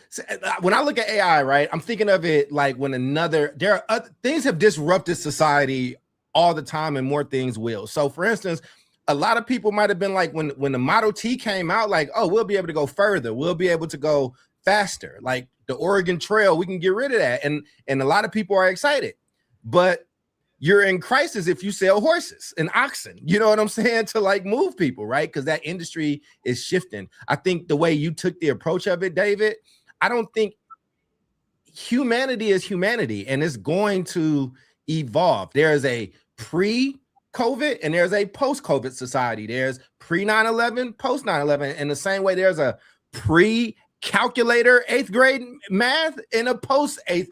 [SPEAKER 3] When I look at AI, right, I'm thinking of it like when there are other things have disrupted society all the time, and more things will. So, for instance, a lot of people might have been like when the Model T came out, like, oh, we'll be able to go further, we'll be able to go faster, like the Oregon Trail, we can get rid of that, and a lot of people are excited, but you're in crisis if you sell horses and oxen, you know what I'm saying, to like move people, right? Because that industry is shifting. I think the way you took the approach of it, David, I don't think humanity is humanity, and it's going to evolve. There is a pre-COVID and there's a post-COVID society. There's pre-9/11, post-9/11. In the same way, there's a pre-calculator 8th grade math and a post-8th,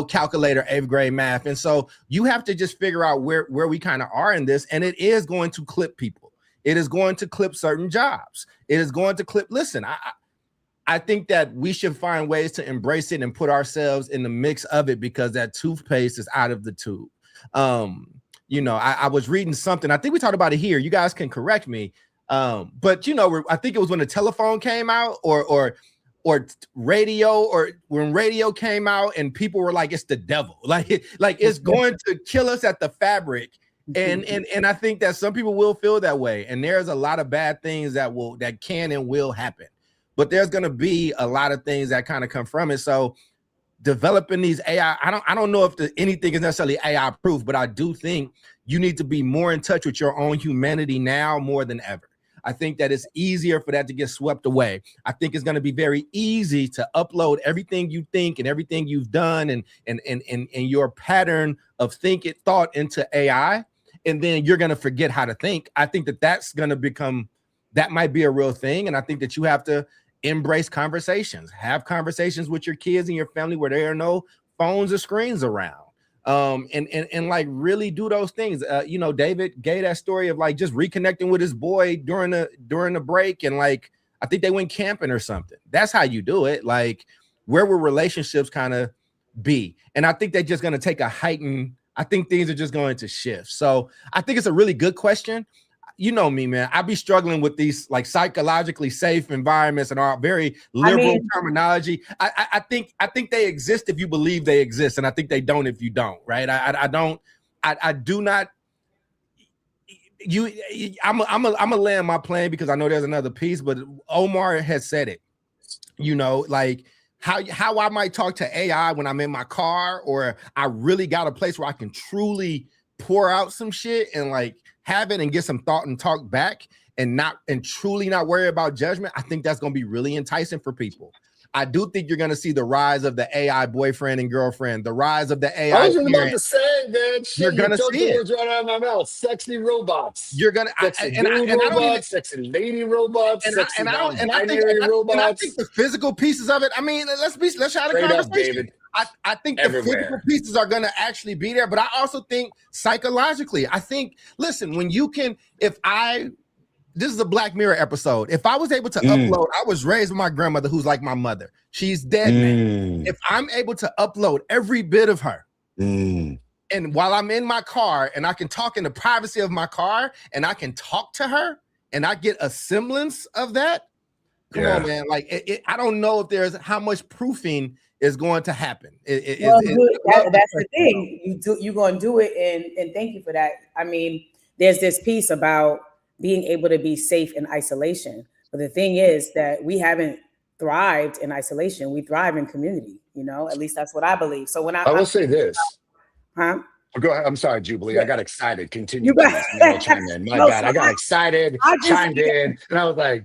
[SPEAKER 3] calculator 8th grade math. And so you have to just figure out where we kind of are in this. And it is going to clip people. It is going to clip certain jobs. It is going to clip. Listen, I think that we should find ways to embrace it and put ourselves in the mix of it, because that toothpaste is out of the tube. I was reading something. I think we talked about it here. You guys can correct me. But I think it was when the telephone came out, or radio, or when radio came out, and people were like, it's the devil, like it's going to kill us at the fabric. And I think that some people will feel that way. And there's a lot of bad things that can and will happen. But there's going to be a lot of things that kind of come from it. So developing these AI, I don't know if anything is necessarily AI proof, but I do think you need to be more in touch with your own humanity now more than ever. I think that it's easier for that to get swept away. I think it's going to be very easy to upload everything you think and everything you've done and your pattern of thought into AI, and then you're going to forget how to think. I think that might be a real thing, and I think that you have to embrace conversations, have conversations with your kids and your family where there are no phones or screens around, and like really do those things. David gave that story of like just reconnecting with his boy during the break, and like I think they went camping or something. That's how you do it. Like, where will relationships kind of be? And I think they're just going to take I think things are just going to shift. So I think it's a really good question. You know me, man. I be struggling with these like psychologically safe environments and our very liberal terminology. I think they exist if you believe they exist, and I think they don't if you don't. Right? I do not. I'm a land my plane, because I know there's another piece, but Omar has said it. Like how I might talk to AI when I'm in my car, or I really got a place where I can truly pour out some shit and like have it and get some thought and talk back, and truly not worry about judgment. I think that's going to be really enticing for people. I do think you're going to see the rise of the AI boyfriend and girlfriend, the rise of the AI.
[SPEAKER 2] I was about to say, man,
[SPEAKER 3] you're going to see it.
[SPEAKER 2] Words right out of my mouth. Sexy robots.
[SPEAKER 3] You're going to,
[SPEAKER 2] sexy lady robots, sexy non-binary robots.
[SPEAKER 3] And I think the physical pieces of it. I mean, let's have a conversation.
[SPEAKER 2] David.
[SPEAKER 3] I think the physical pieces are going to actually be there, but I also think psychologically, listen, this is a Black Mirror episode. If I was able to upload, I was raised with my grandmother who's like my mother. She's dead now. If I'm able to upload every bit of her, and while I'm in my car and I can talk in the privacy of my car and I can talk to her and I get a semblance of that, come on, man. Like, I don't know if there's how much proofing is going to happen.
[SPEAKER 1] That's the thing. You're going to do it, and thank you for that. I mean, there's this piece about being able to be safe in isolation. But the thing is that we haven't thrived in isolation. We thrive in community, at least that's what I believe. So when I
[SPEAKER 2] will say this.
[SPEAKER 1] Huh?
[SPEAKER 2] Go ahead. I'm sorry, Jubilee. Yeah. I got excited. Continue. Chime in. My bad. I got excited, chimed in, and I was like,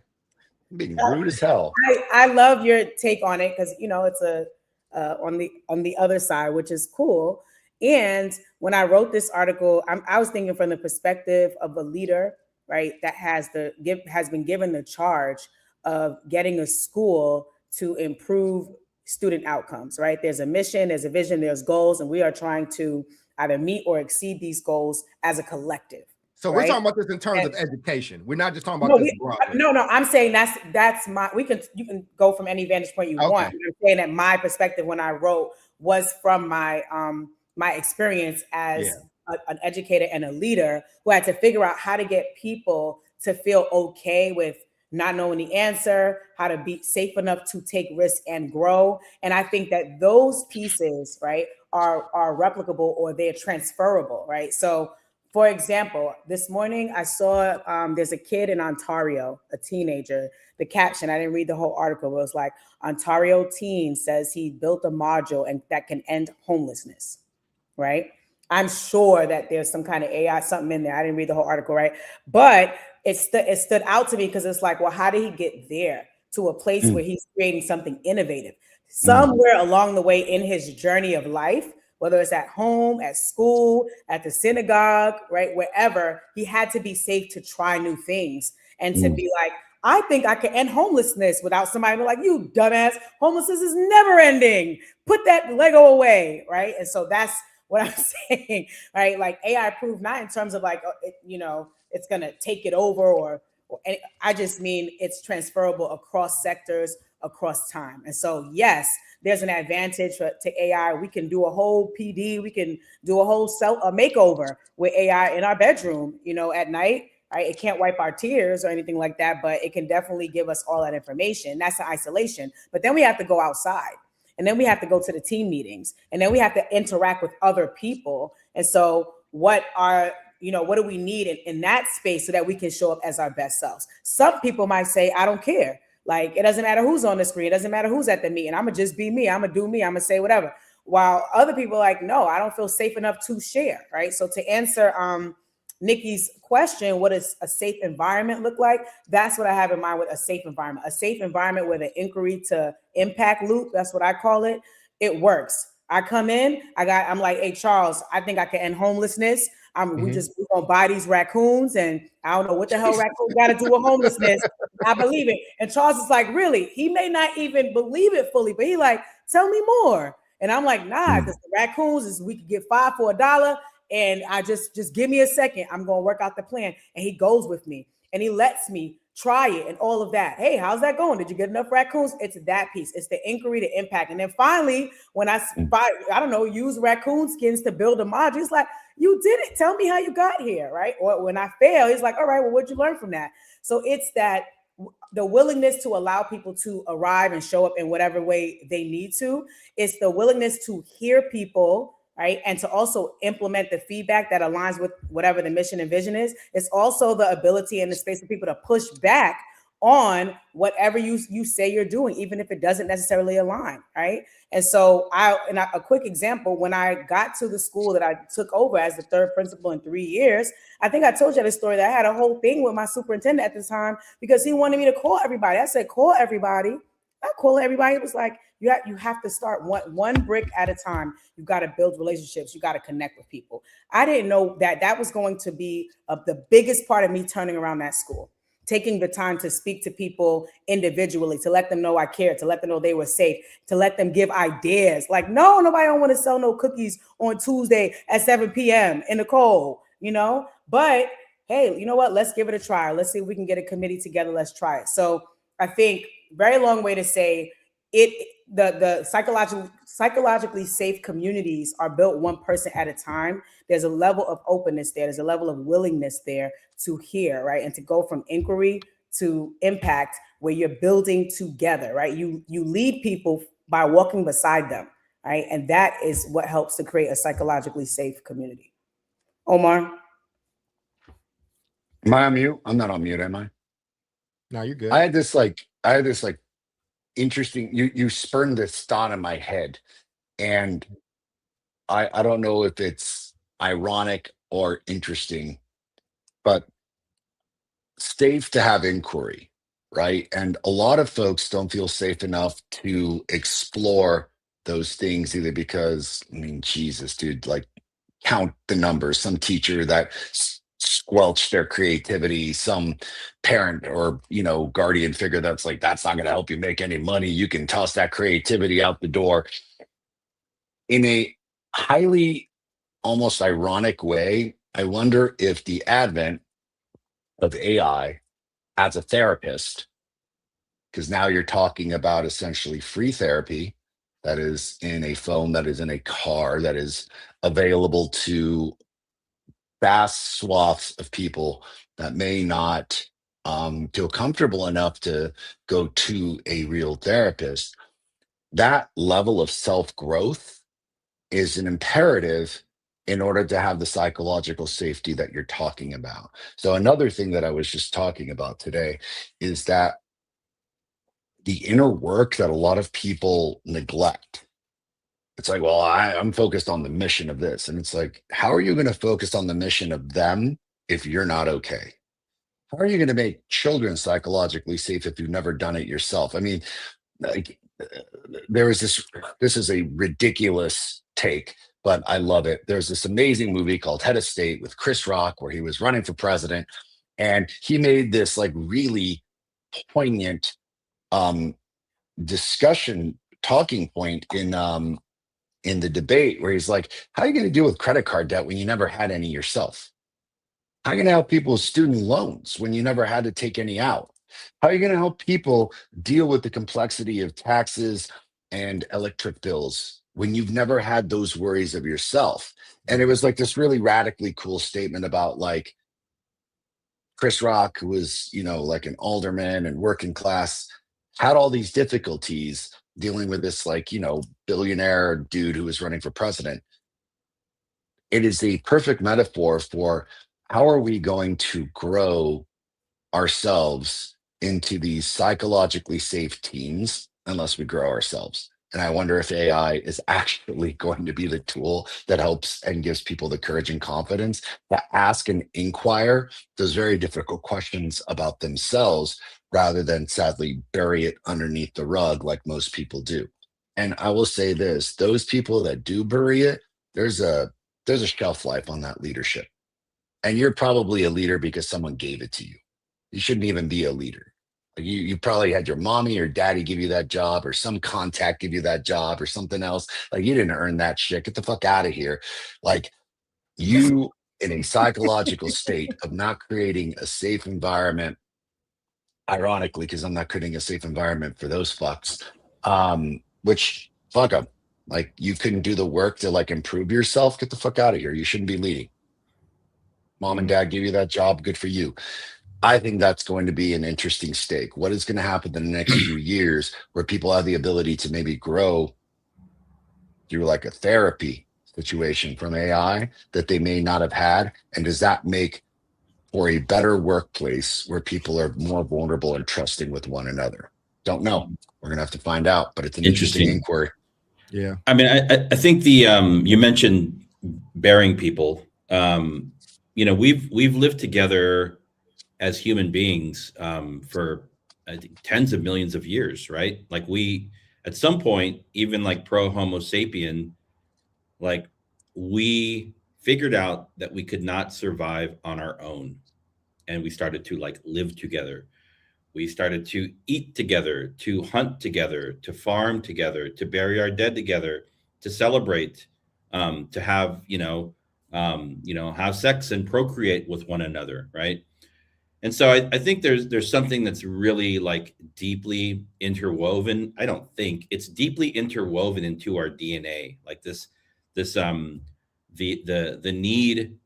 [SPEAKER 2] being rude as hell.
[SPEAKER 1] I love your take on it, because it's on the other side, which is cool. And when I wrote this article, I was thinking from the perspective of a leader, right, that has been given the charge of getting a school to improve student outcomes, right? There's a mission, there's a vision, there's goals, and we are trying to either meet or exceed these goals as a collective.
[SPEAKER 3] So
[SPEAKER 1] right?
[SPEAKER 3] we're talking about this in terms of education. We're not just talking
[SPEAKER 1] No,
[SPEAKER 3] about this broadly.
[SPEAKER 1] no, I'm saying that's my. You can go from any vantage point you want. I'm saying that my perspective when I wrote was from my my experience as an educator and a leader who had to figure out how to get people to feel okay with not knowing the answer, how to be safe enough to take risks and grow. And I think that those pieces, right, are replicable or they're transferable, right? So, for example, this morning I saw there's a kid in Ontario, a teenager. The caption, I didn't read the whole article, but it was like, Ontario teen says he built a module and that can end homelessness, right? I'm sure that there's some kind of AI, something in there. I didn't read the whole article, right? But it stood out to me because it's like, well, how did he get there to a place where he's creating something innovative? Somewhere along the way in his journey of life, whether it's at home, at school, at the synagogue, right? Wherever, he had to be safe to try new things and to be like, I think I can end homelessness without somebody being like, you dumbass, homelessness is never ending. Put that Lego away, right? And so that's what I'm saying, right? Like AI approved, not in terms of like, it's going to take it over or I just mean it's transferable across sectors, across time. And so, yes, there's an advantage to AI. We can do a whole PD. We can do a whole makeover with AI in our bedroom, at night. Right? It can't wipe our tears or anything like that, but it can definitely give us all that information. That's the isolation. But then we have to go outside. And then we have to go to the team meetings. And then we have to interact with other people. And so what do we need in that space so that we can show up as our best selves? Some people might say, I don't care. Like, it doesn't matter who's on the screen. It doesn't matter who's at the meeting. I'm going to just be me. I'm going to do me. I'm going to say whatever. While other people are like, no, I don't feel safe enough to share. Right. So to answer Nikki's question, what does a safe environment look like? That's what I have in mind with a safe environment. A safe environment where the inquiry to impact loop, that's what I call it. It works. I come in, I'm like, hey, Charles, I think I can end homelessness. We're gonna buy these raccoons, and I don't know what the hell raccoons got to do with homelessness. I believe it. And Charles is like, really? He may not even believe it fully, but he like, tell me more. And I'm like, nah, because the raccoons we could get 5 for $1. And I just give me a second. I'm going to work out the plan. And he goes with me and he lets me try it and all of that. Hey, how's that going? Did you get enough raccoons? It's that piece. It's the inquiry, the impact. And then finally, when I use raccoon skins to build a module, he's like, you did it. Tell me how you got here, right? Or when I fail, he's like, all right, well, what'd you learn from that? So it's that the willingness to allow people to arrive and show up in whatever way they need to. It's the willingness to hear people, right? And to also implement the feedback that aligns with whatever the mission and vision is. It's also the ability and the space for people to push back on whatever you say you're doing, even if it doesn't necessarily align, right? And so a quick example, when I got to the school that I took over as the third principal in 3 years, I think I told you the story that I had a whole thing with my superintendent at the time because he wanted me to call everybody. I said, call everybody. Not calling everybody. It was like, you have to start one brick at a time. You've got to build relationships. You got to connect with people. I didn't know that was going to be the biggest part of me turning around that school, taking the time to speak to people individually, to let them know I cared, to let them know they were safe, to let them give ideas. Like, no, nobody don't want to sell no cookies on Tuesday at 7 p.m. in the cold, But hey, you know what? Let's give it a try. Let's see if we can get a committee together. Let's try it. So I think very long way to say the psychologically safe communities are built one person at a time. There's a level of openness there. There's a level of willingness there to hear, right? And to go from inquiry to impact where you're building together, right? You lead people by walking beside them, right? And that is what helps to create a psychologically safe community. Omar?
[SPEAKER 2] Am I on mute? I'm not on mute, am I?
[SPEAKER 3] No, you're good.
[SPEAKER 2] I had this interesting, you spurned this thought in my head, and I don't know if it's ironic or interesting, but safe to have inquiry, right? And a lot of folks don't feel safe enough to explore those things, either because, Jesus, dude, like, count the numbers. Some teacher that squelch their creativity, some parent or, guardian figure that's like, that's not going to help you make any money. You can toss that creativity out the door. In a highly almost ironic way, I wonder if the advent of AI as a therapist, because now you're talking about essentially free therapy that is in a phone, that is in a car, that is available to vast swaths of people that may not feel comfortable enough to go to a real therapist. That level of self growth is an imperative in order to have the psychological safety that you're talking about. So, another thing that I was just talking about today is that the inner work that a lot of people neglect. It's like, well, I'm focused on the mission of this. And it's like, how are you going to focus on the mission of them if you're not okay? How are you going to make children psychologically safe if you've never done it yourself? I mean, like, there is this is a ridiculous take, but I love it. There's this amazing movie called Head of State with Chris Rock where he was running for president, and he made this like really poignant discussion talking point in the debate where he's like, how are you going to deal with credit card debt when you never had any yourself? How are you going to help people with student loans when you never had to take any out? How are you going to help people deal with the complexity of taxes and electric bills when you've never had those worries of yourself? And it was like this really radically cool statement about like Chris Rock, who was, like an alderman and working class, had all these difficulties dealing with this, like, billionaire dude who was running for president. It is a perfect metaphor for how are we going to grow ourselves into these psychologically safe teams unless we grow ourselves. And I wonder if AI is actually going to be the tool that helps and gives people the courage and confidence to ask and inquire those very difficult questions about themselves rather than sadly bury it underneath the rug like most people do. And I will say this, those people that do bury it, there's a shelf life on that leadership. And you're probably a leader because someone gave it to you. You shouldn't even be a leader. You probably had your mommy or daddy give you that job, or some contact give you that job, or something else. Like, you didn't earn that shit. Get the fuck out of here. Like, you in a psychological state of not creating a safe environment, ironically, because I'm not creating a safe environment for those fucks, which fuck them. Like, you couldn't do the work to like improve yourself. Get the fuck out of here. You shouldn't be leading. Mom and dad give you that job. Good for you. I think that's going to be an interesting stake. What is going to happen in the next few years where people have the ability to maybe grow through like a therapy situation from AI that they may not have had? And does that make for a better workplace where people are more vulnerable and trusting with one another? Don't know. We're going to have to find out, but it's an interesting inquiry.
[SPEAKER 3] Yeah.
[SPEAKER 4] I mean, I think you mentioned burying people. We've lived together as human beings for I think tens of millions of years, right? Like, we at some point, even like pro Homo sapien, like, we figured out that we could not survive on our own, and we started to like live together. We started to eat together, to hunt together, to farm together, to bury our dead together, to celebrate, to have have sex and procreate with one another, right? And so I think there's something that's really like deeply interwoven. I don't think it's deeply interwoven into our DNA, like this the need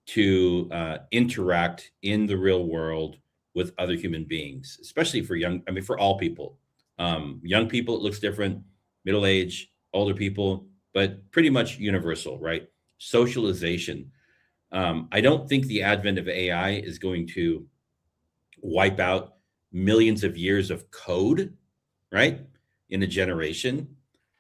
[SPEAKER 4] to interact in the real world with other human beings, especially for for all people. Young people, it looks different, middle age, older people, but pretty much universal, right? Socialization. I don't think the advent of AI is going to wipe out millions of years of code, right, in a generation.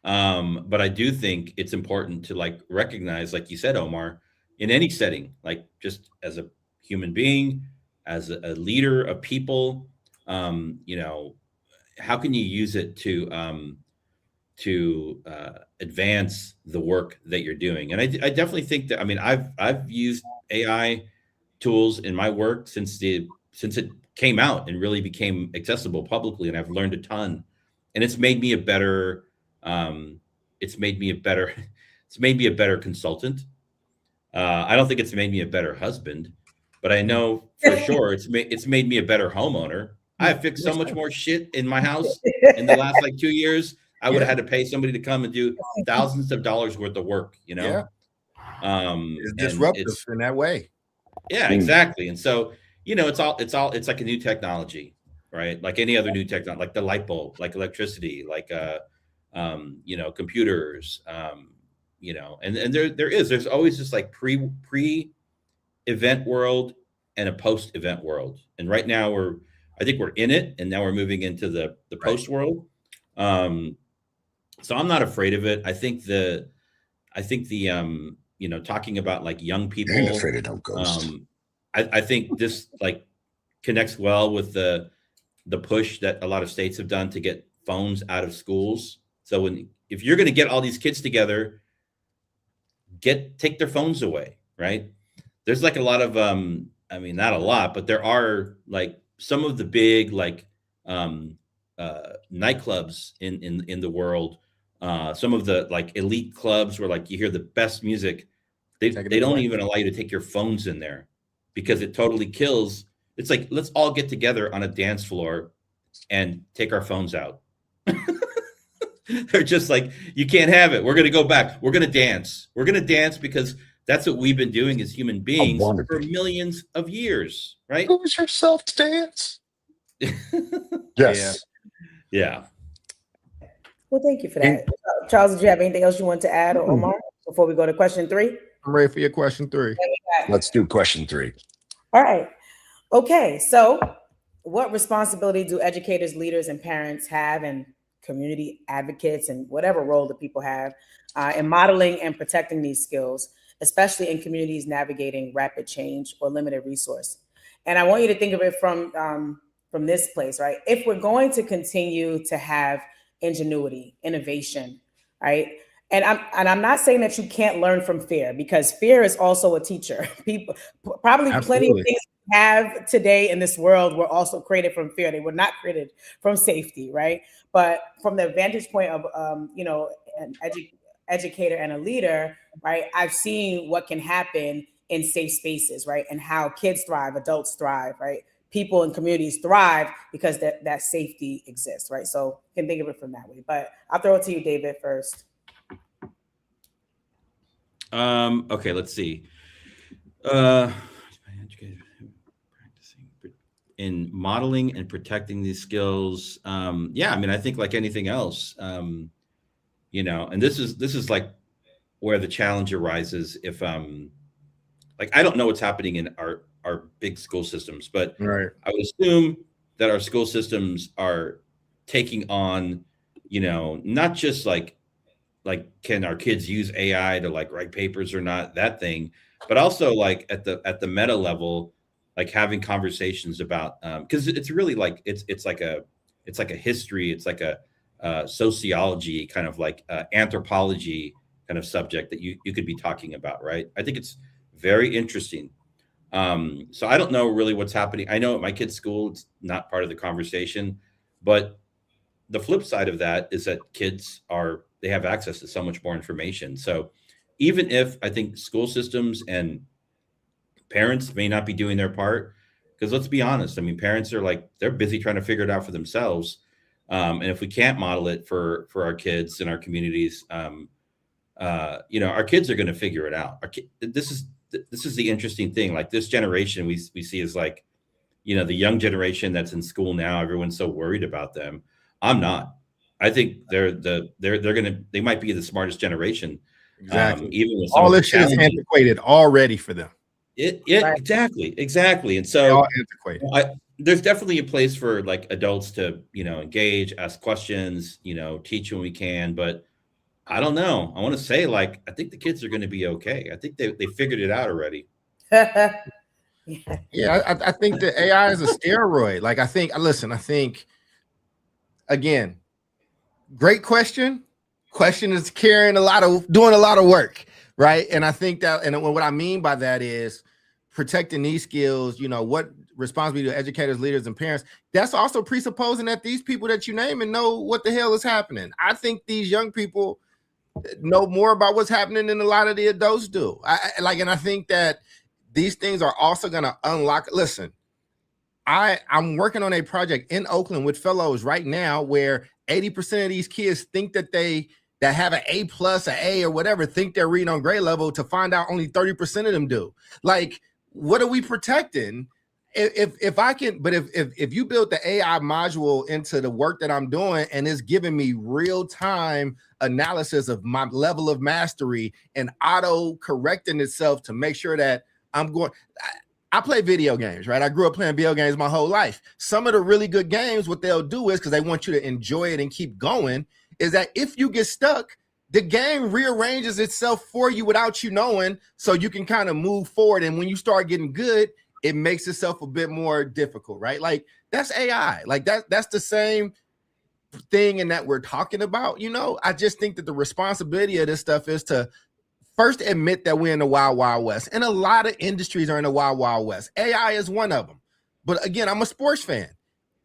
[SPEAKER 4] But I do think it's important to like recognize, like you said, Omar, in any setting, like just as a human being, as a leader of people, how can you use it to advance the work that you're doing? And I definitely think that, I mean, I've used AI tools in my work since it came out and really became accessible publicly, and I've learned a ton, and it's made me a better it's made me a better consultant. I don't think it's made me a better husband, but I know for sure it's made me a better homeowner. I have fixed so much more shit in my house in the last like 2 years. I would have had to pay somebody to come and do thousands of dollars worth of work, you know?
[SPEAKER 3] It's disruptive in that way.
[SPEAKER 4] Yeah, exactly. And so, you know, it's like a new technology, right? Like any other new technology, like the light bulb, like electricity, like you know, computers, you know, and there's always this like pre event world and a post event world. And right now I think we're in it, and now we're moving into the post world. So I'm not afraid of it. I think the you know, talking about like young people,
[SPEAKER 2] I ain't afraid of no ghost.
[SPEAKER 4] I think this like connects well with the push that a lot of states have done to get phones out of schools. So if you're going to get all these kids together, take their phones away, right? There's like a lot of I mean, not a lot, but there are like some of the big like nightclubs in the world, some of the like elite clubs where like you hear the best music. They don't even allow you to take your phones in there because it totally kills. It's like, let's all get together on a dance floor and take our phones out. They're just like, you can't have it. We're going to go back. We're going to dance. We're going to dance because that's what we've been doing as human beings for millions of years, right?
[SPEAKER 2] Lose yourself to dance. Yes.
[SPEAKER 4] Yeah.
[SPEAKER 1] Well, thank you for that. Charles, did you have anything else you want to add, or Omar, before we go to question 3?
[SPEAKER 3] I'm ready for your question 3.
[SPEAKER 2] Let's do question 3.
[SPEAKER 1] All right. Okay. So what responsibility do educators, leaders, and parents have, and community advocates, and whatever role that people have in modeling and protecting these skills, especially in communities navigating rapid change or limited resource? And I want you to think of it from this place, right? If we're going to continue to have ingenuity, innovation, right? And I'm not saying that you can't learn from fear, because fear is also a teacher. People probably plenty of things we have today in this world were also created from fear. They were not created from safety, right? But from the vantage point of you know, an educator and a leader, right? I've seen what can happen in safe spaces, right? And how kids thrive, adults thrive, right? People in communities thrive because that safety exists, right? So you can think of it from that way. But I'll throw it to you, David, first.
[SPEAKER 4] Okay, let's see. In modeling and protecting these skills, yeah, I mean, I think like anything else, you know, and this is like where the challenge arises. If like, I don't know what's happening in our big school systems, but
[SPEAKER 3] right,
[SPEAKER 4] I would assume that our school systems are taking on, you know, not just like can our kids use AI to like write papers or not, that thing, but also like at the meta level, like having conversations about because it's really like it's like a history, it's like a sociology kind of like anthropology kind of subject that you could be talking about, right? I think it's very interesting. So I don't know really what's happening. I know at my kid's school it's not part of the conversation, but the flip side of that is that kids they have access to so much more information. So even if I think school systems and parents may not be doing their part, because let's be honest, I mean, parents are like, they're busy trying to figure it out for themselves. And if we can't model it for our kids in our communities, you know, our kids are going to figure it out. This is the interesting thing. Like this generation we see is like, you know, the young generation that's in school now, everyone's so worried about them. I'm not. I think they might be the smartest generation.
[SPEAKER 3] Exactly.
[SPEAKER 4] Even with
[SPEAKER 3] all this shit is antiquated already for them.
[SPEAKER 4] Right. Exactly. And so
[SPEAKER 3] antiquated.
[SPEAKER 4] There's definitely a place for like adults to, you know, engage, ask questions, you know, teach when we can. But I don't know. I want to say, like, I think the kids are going to be okay. I think they figured it out already.
[SPEAKER 3] Yeah, I think the AI is a steroid. Like, I think, again, great question. Question is doing a lot of work, right? And I think that, and what I mean by that is protecting these skills, what responsibility to educators, leaders, and parents, that's also presupposing that these people that you name and know what the hell is happening. I think these young people know more about what's happening than a lot of the adults do. And I think that these things are also going to unlock. Listen, I'm working on a project in Oakland with fellows right now where 80% of these kids think that that have an A+, an A, or whatever, think they're reading on grade level, to find out only 30% of them do. Like, what are we protecting? If you build the AI module into the work that I'm doing, and it's giving me real-time analysis of my level of mastery and auto correcting itself to make sure that I'm going. I play video games, right? I grew up playing video games my whole life. Some of the really good games, what they'll do is, because they want you to enjoy it and keep going, is that if you get stuck, the game rearranges itself for you without you knowing, so you can kind of move forward. And when you start getting good, it makes itself a bit more difficult, right? Like, that's AI. Like, that's the same thing in that we're talking about. I just think that the responsibility of this stuff is to first admit that we're in the wild, wild west. And a lot of industries are in the wild, wild west. AI is one of them. But again, I'm a sports fan.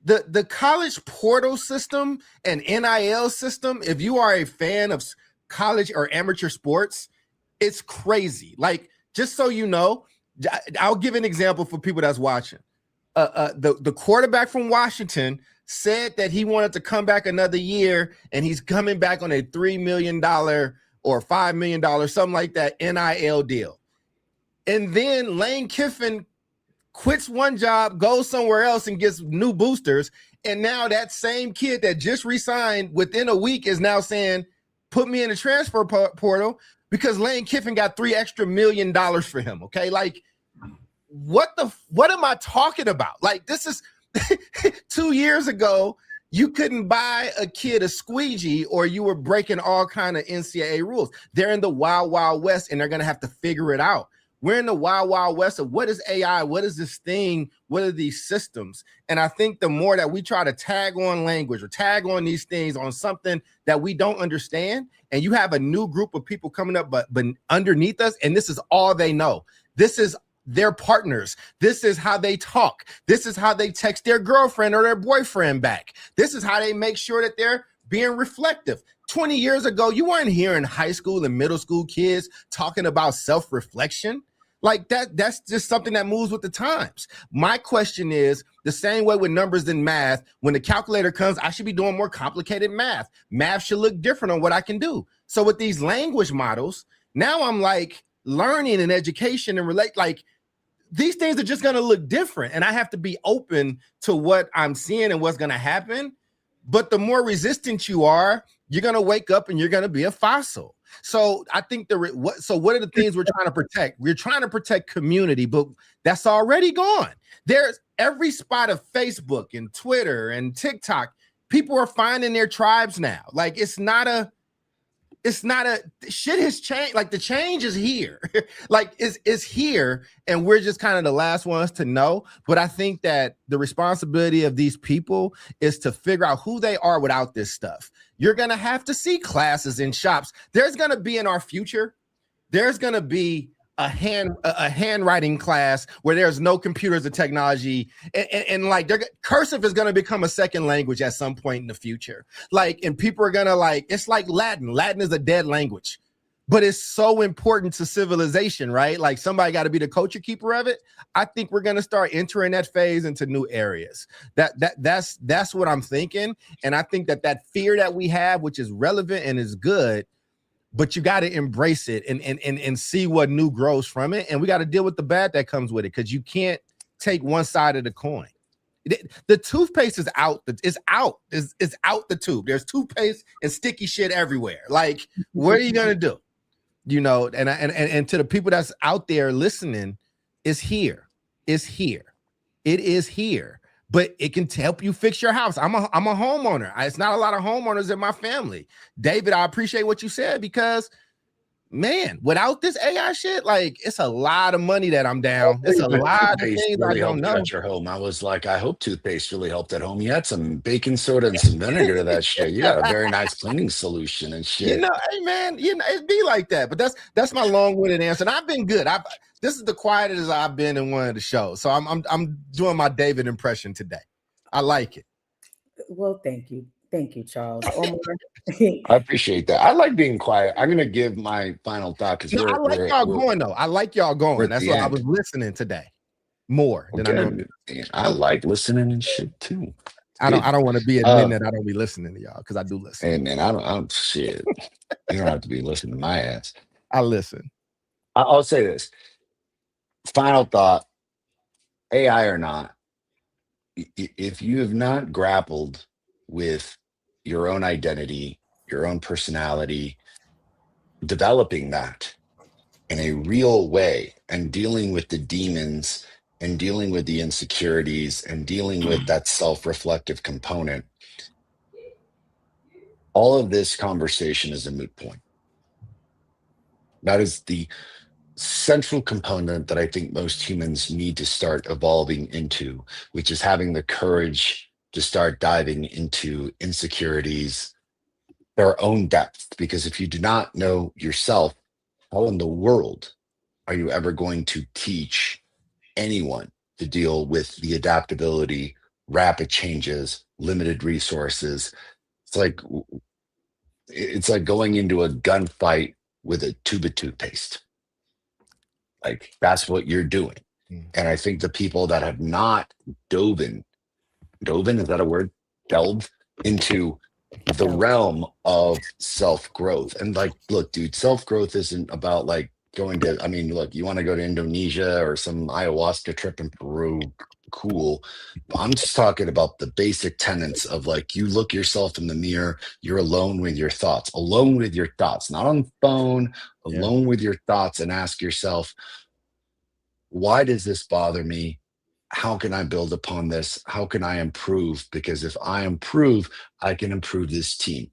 [SPEAKER 3] The college portal system and NIL system, if you are a fan of college or amateur sports, it's crazy. Like, just so you know, I'll give an example for people that's watching. The quarterback from Washington said that he wanted to come back another year, and he's coming back on a $3 million or $5 million, something like that, NIL deal. And then Lane Kiffin quits one job, goes somewhere else, and gets new boosters. And now that same kid that just re-signed within a week is now saying, put me in the transfer portal, because Lane Kiffin got $3 extra million for him. Okay. Like, what am I talking about? Like, this is 2 years ago, you couldn't buy a kid a squeegee, or you were breaking all kind of NCAA rules. They're in the wild, wild west, and they're going to have to figure it out. We're in the wild, wild west of what is AI? What is this thing? What are these systems? And I think the more that we try to tag on language or tag on these things on something that we don't understand, and you have a new group of people coming up, but underneath us, and this is all they know. This is their partners. This is how they talk. This is how they text their girlfriend or their boyfriend back. This is how they make sure that they're being reflective. 20 years ago, you weren't hearing high school and middle school kids talking about self-reflection. Like, that's just something that moves with the times. My question is, the same way with numbers than math, when the calculator comes, I should be doing more complicated math. Math should look different on what I can do. So with these language models, now I'm like learning and education and relate, like, these things are just going to look different. And I have to be open to what I'm seeing and what's going to happen. But the more resistant you are, you're going to wake up and you're going to be a fossil. So I think what are the things we're trying to protect? We're trying to protect community, but that's already gone. There's every spot of Facebook and Twitter and TikTok. People are finding their tribes now. Like, it's not a shit has changed. Like, the change is here. Like, it's here, and we're just kind of the last ones to know. But I think that the responsibility of these people is to figure out who they are without this stuff. You're going to have to see classes in shops. There's going to be, in our future, there's going to be a handwriting class where there's no computers or technology, and like, cursive is going to become a second language at some point in the future. Like, and people are going to, like, it's like Latin. Latin is a dead language, but it's so important to civilization, right? Like, somebody got to be the culture keeper of it. I think we're going to start entering that phase into new areas. That's what I'm thinking. And I think that fear that we have, which is relevant and is good, but you got to embrace it and see what new grows from it. And we got to deal with the bad that comes with it, because you can't take one side of the coin. The toothpaste is out. It's out the tube. There's toothpaste and sticky shit everywhere. Like, what are you going to do? And to the people that's out there listening, it's here. It's here. It is here. But it can help you fix your house. I'm a homeowner. It's not a lot of homeowners in my family. David, I appreciate what you said, because, man, without this AI shit, like, it's a lot of money that I'm down. It's a lot of things
[SPEAKER 2] really
[SPEAKER 3] I don't know.
[SPEAKER 2] At your home, I was like, I hope toothpaste really helped at home. You had some baking soda and some vinegar to that shit. You got a very nice cleaning solution and shit.
[SPEAKER 3] Hey man, it be like that. But that's my long-winded answer. And I've been good. This is the quietest I've been in one of the shows. So I'm doing my David impression today. I like it.
[SPEAKER 1] Well, thank you. Thank you, Charles. Omar.
[SPEAKER 2] I appreciate that. I like being quiet. I'm gonna give my final thought because
[SPEAKER 3] No, I like y'all going though. I like y'all going. That's why I was listening today more than I know.
[SPEAKER 2] I like listening and shit too.
[SPEAKER 3] I don't want to be admitting that I don't be listening to y'all because I do listen.
[SPEAKER 2] Hey man, I don't shit. You don't have to be listening to my ass.
[SPEAKER 3] I listen.
[SPEAKER 2] I'll say this. Final thought, AI or not, if you have not grappled with your own identity, your own personality, developing that in a real way and dealing with the demons and dealing with the insecurities and dealing with that self-reflective component, all of this conversation is a moot point. That is the central component that I think most humans need to start evolving into, which is having the courage to start diving into insecurities, their own depth. Because if you do not know yourself, how in the world are you ever going to teach anyone to deal with the adaptability, rapid changes, limited resources? It's like going into a gunfight with a tube of toothpaste. Like that's what you're doing. And I think the people that have not dove, is that a word? Delved into the realm of self-growth. And like, look, dude, self-growth isn't about like going to, I mean, look, you want to go to Indonesia or some ayahuasca trip in Peru, cool. I'm just talking about the basic tenets of like, you look yourself in the mirror, you're alone with your thoughts, not on the phone, alone with your thoughts, and ask yourself, why does this bother me? How can I build upon this? How can I improve? Because if I improve, I can improve this team.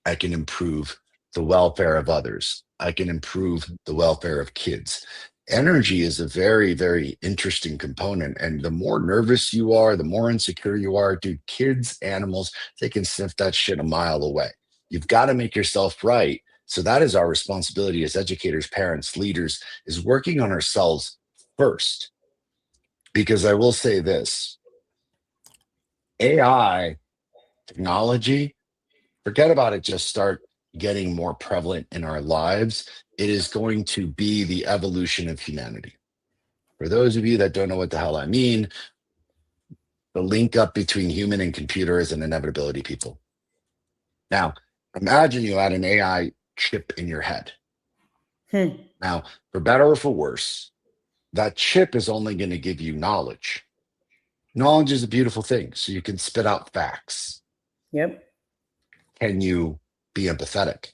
[SPEAKER 2] I can improve the welfare of others. I can improve the welfare of kids. Energy is a very, very interesting component. And the more nervous you are, the more insecure you are, dude, kids, animals, they can sniff that shit a mile away. You've got to make yourself right. So that is our responsibility as educators, parents, leaders, is working on ourselves first. Because I will say this, AI technology, forget about it, just start getting more prevalent in our lives. It is going to be the evolution of humanity. For those of you that don't know what the hell I mean, the link up between human and computer is an inevitability, people. Now, imagine you had an AI chip in your head. Now, for better or for worse, that chip is only going to give you knowledge. Knowledge is a beautiful thing, so you can spit out facts.
[SPEAKER 1] Yep.
[SPEAKER 2] Can you be empathetic?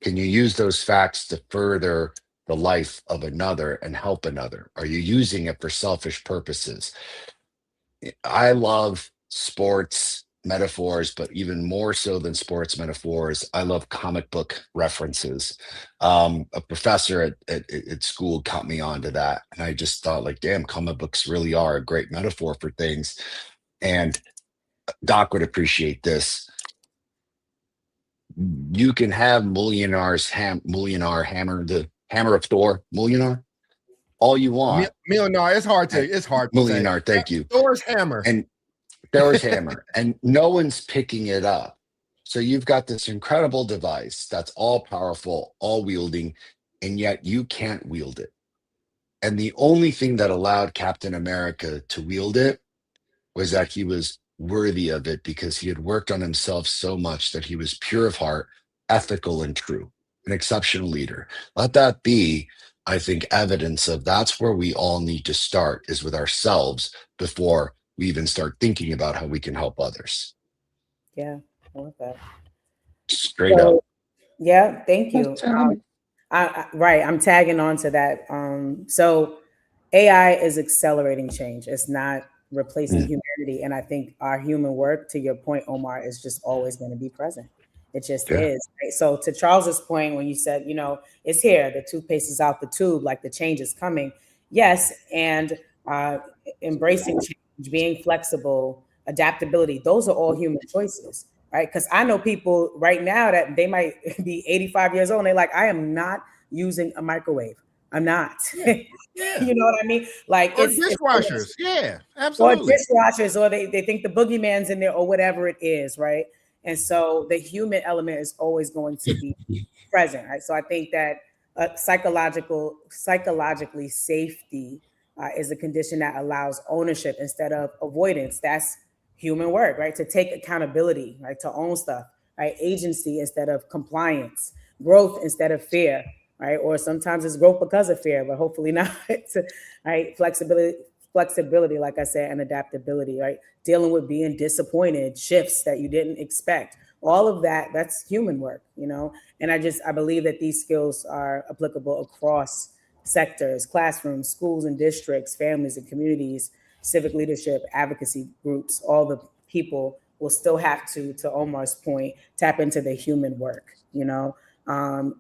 [SPEAKER 2] Can you use those facts to further the life of another and help another? Are you using it for selfish purposes? I love sports metaphors, but even more so than sports metaphors, I love comic book references. A professor at school caught me onto that, and I just thought, like, damn, comic books really are a great metaphor for things. And Doc would appreciate this. You can have Mjolnir's hammer, the hammer of Thor, Mjolnir, all you want.
[SPEAKER 3] Mjolnir, it's hard to
[SPEAKER 2] Mjolnir, thank you.
[SPEAKER 3] Thor's hammer.
[SPEAKER 2] And Thor's hammer, and no one's picking it up. So you've got this incredible device that's all powerful, all wielding, and yet you can't wield it. And the only thing that allowed Captain America to wield it was that he was worthy of it, because he had worked on himself so much that he was pure of heart, ethical and true, an exceptional leader. Let that be, I think, evidence of that's where we all need to start, is with ourselves before we even start thinking about how we can help others.
[SPEAKER 1] Yeah, I love that.
[SPEAKER 2] Straight up.
[SPEAKER 1] Yeah, thank you. Right, I'm tagging on to that. So AI is accelerating change. It's not replacing humanity. And I think our human work, to your point, Omar, is just always going to be present. It just is. Right? So to Charles's point, when you said, it's here, the toothpaste is out the tube, like the change is coming. Yes. And embracing change, being flexible, adaptability, those are all human choices, right? Because I know people right now that they might be 85 years old and they're like, I am not using a microwave. I'm not.
[SPEAKER 3] Yeah.
[SPEAKER 1] You know what I mean? Like
[SPEAKER 3] Or
[SPEAKER 1] it's
[SPEAKER 3] dishwashers. Yeah,
[SPEAKER 1] or
[SPEAKER 3] absolutely.
[SPEAKER 1] dishwashers, or they think the boogeyman's in there, or whatever it is, right? And so the human element is always going to be present, right? So I think that psychologically safety is a condition that allows ownership instead of avoidance. That's human work, right? To take accountability, right? To own stuff, right? Agency instead of compliance, growth instead of fear, right? Or sometimes it's growth because of fear, but hopefully not. Right? Flexibility, like I said, and adaptability, right? Dealing with being disappointed, shifts that you didn't expect, all of that, that's human work, you know? And I believe that these skills are applicable across sectors, classrooms, schools and districts, families and communities, civic leadership, advocacy groups, all the people will still have to Omar's point, tap into the human work, you know?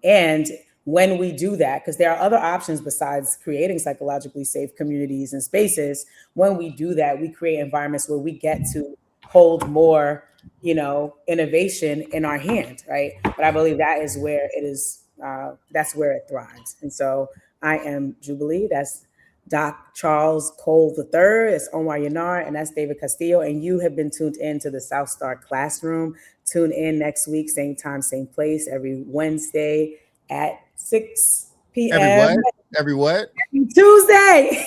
[SPEAKER 1] And when we do that, because there are other options besides creating psychologically safe communities and spaces, when we do that, we create environments where we get to hold more, you know, innovation in our hand, right? But I believe that is where it is, that's where it thrives. And so I am Jubilee. That's Doc Charles Cole III. It's Omar Yanar, and that's David Castillo. And you have been tuned in to the South Star Classroom. Tune in next week, same time, same place, every Wednesday at 6 p.m.
[SPEAKER 3] Every what?
[SPEAKER 1] Tuesday.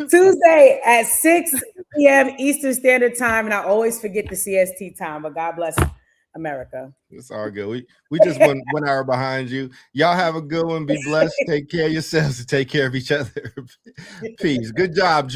[SPEAKER 4] Tuesday.
[SPEAKER 1] At 6 p.m. Eastern Standard Time. And I always forget the CST time, but God bless America.
[SPEAKER 3] It's all good. We just went 1 hour behind you. Y'all have a good one. Be blessed. Take care of yourselves and take care of each other. Peace. Good job,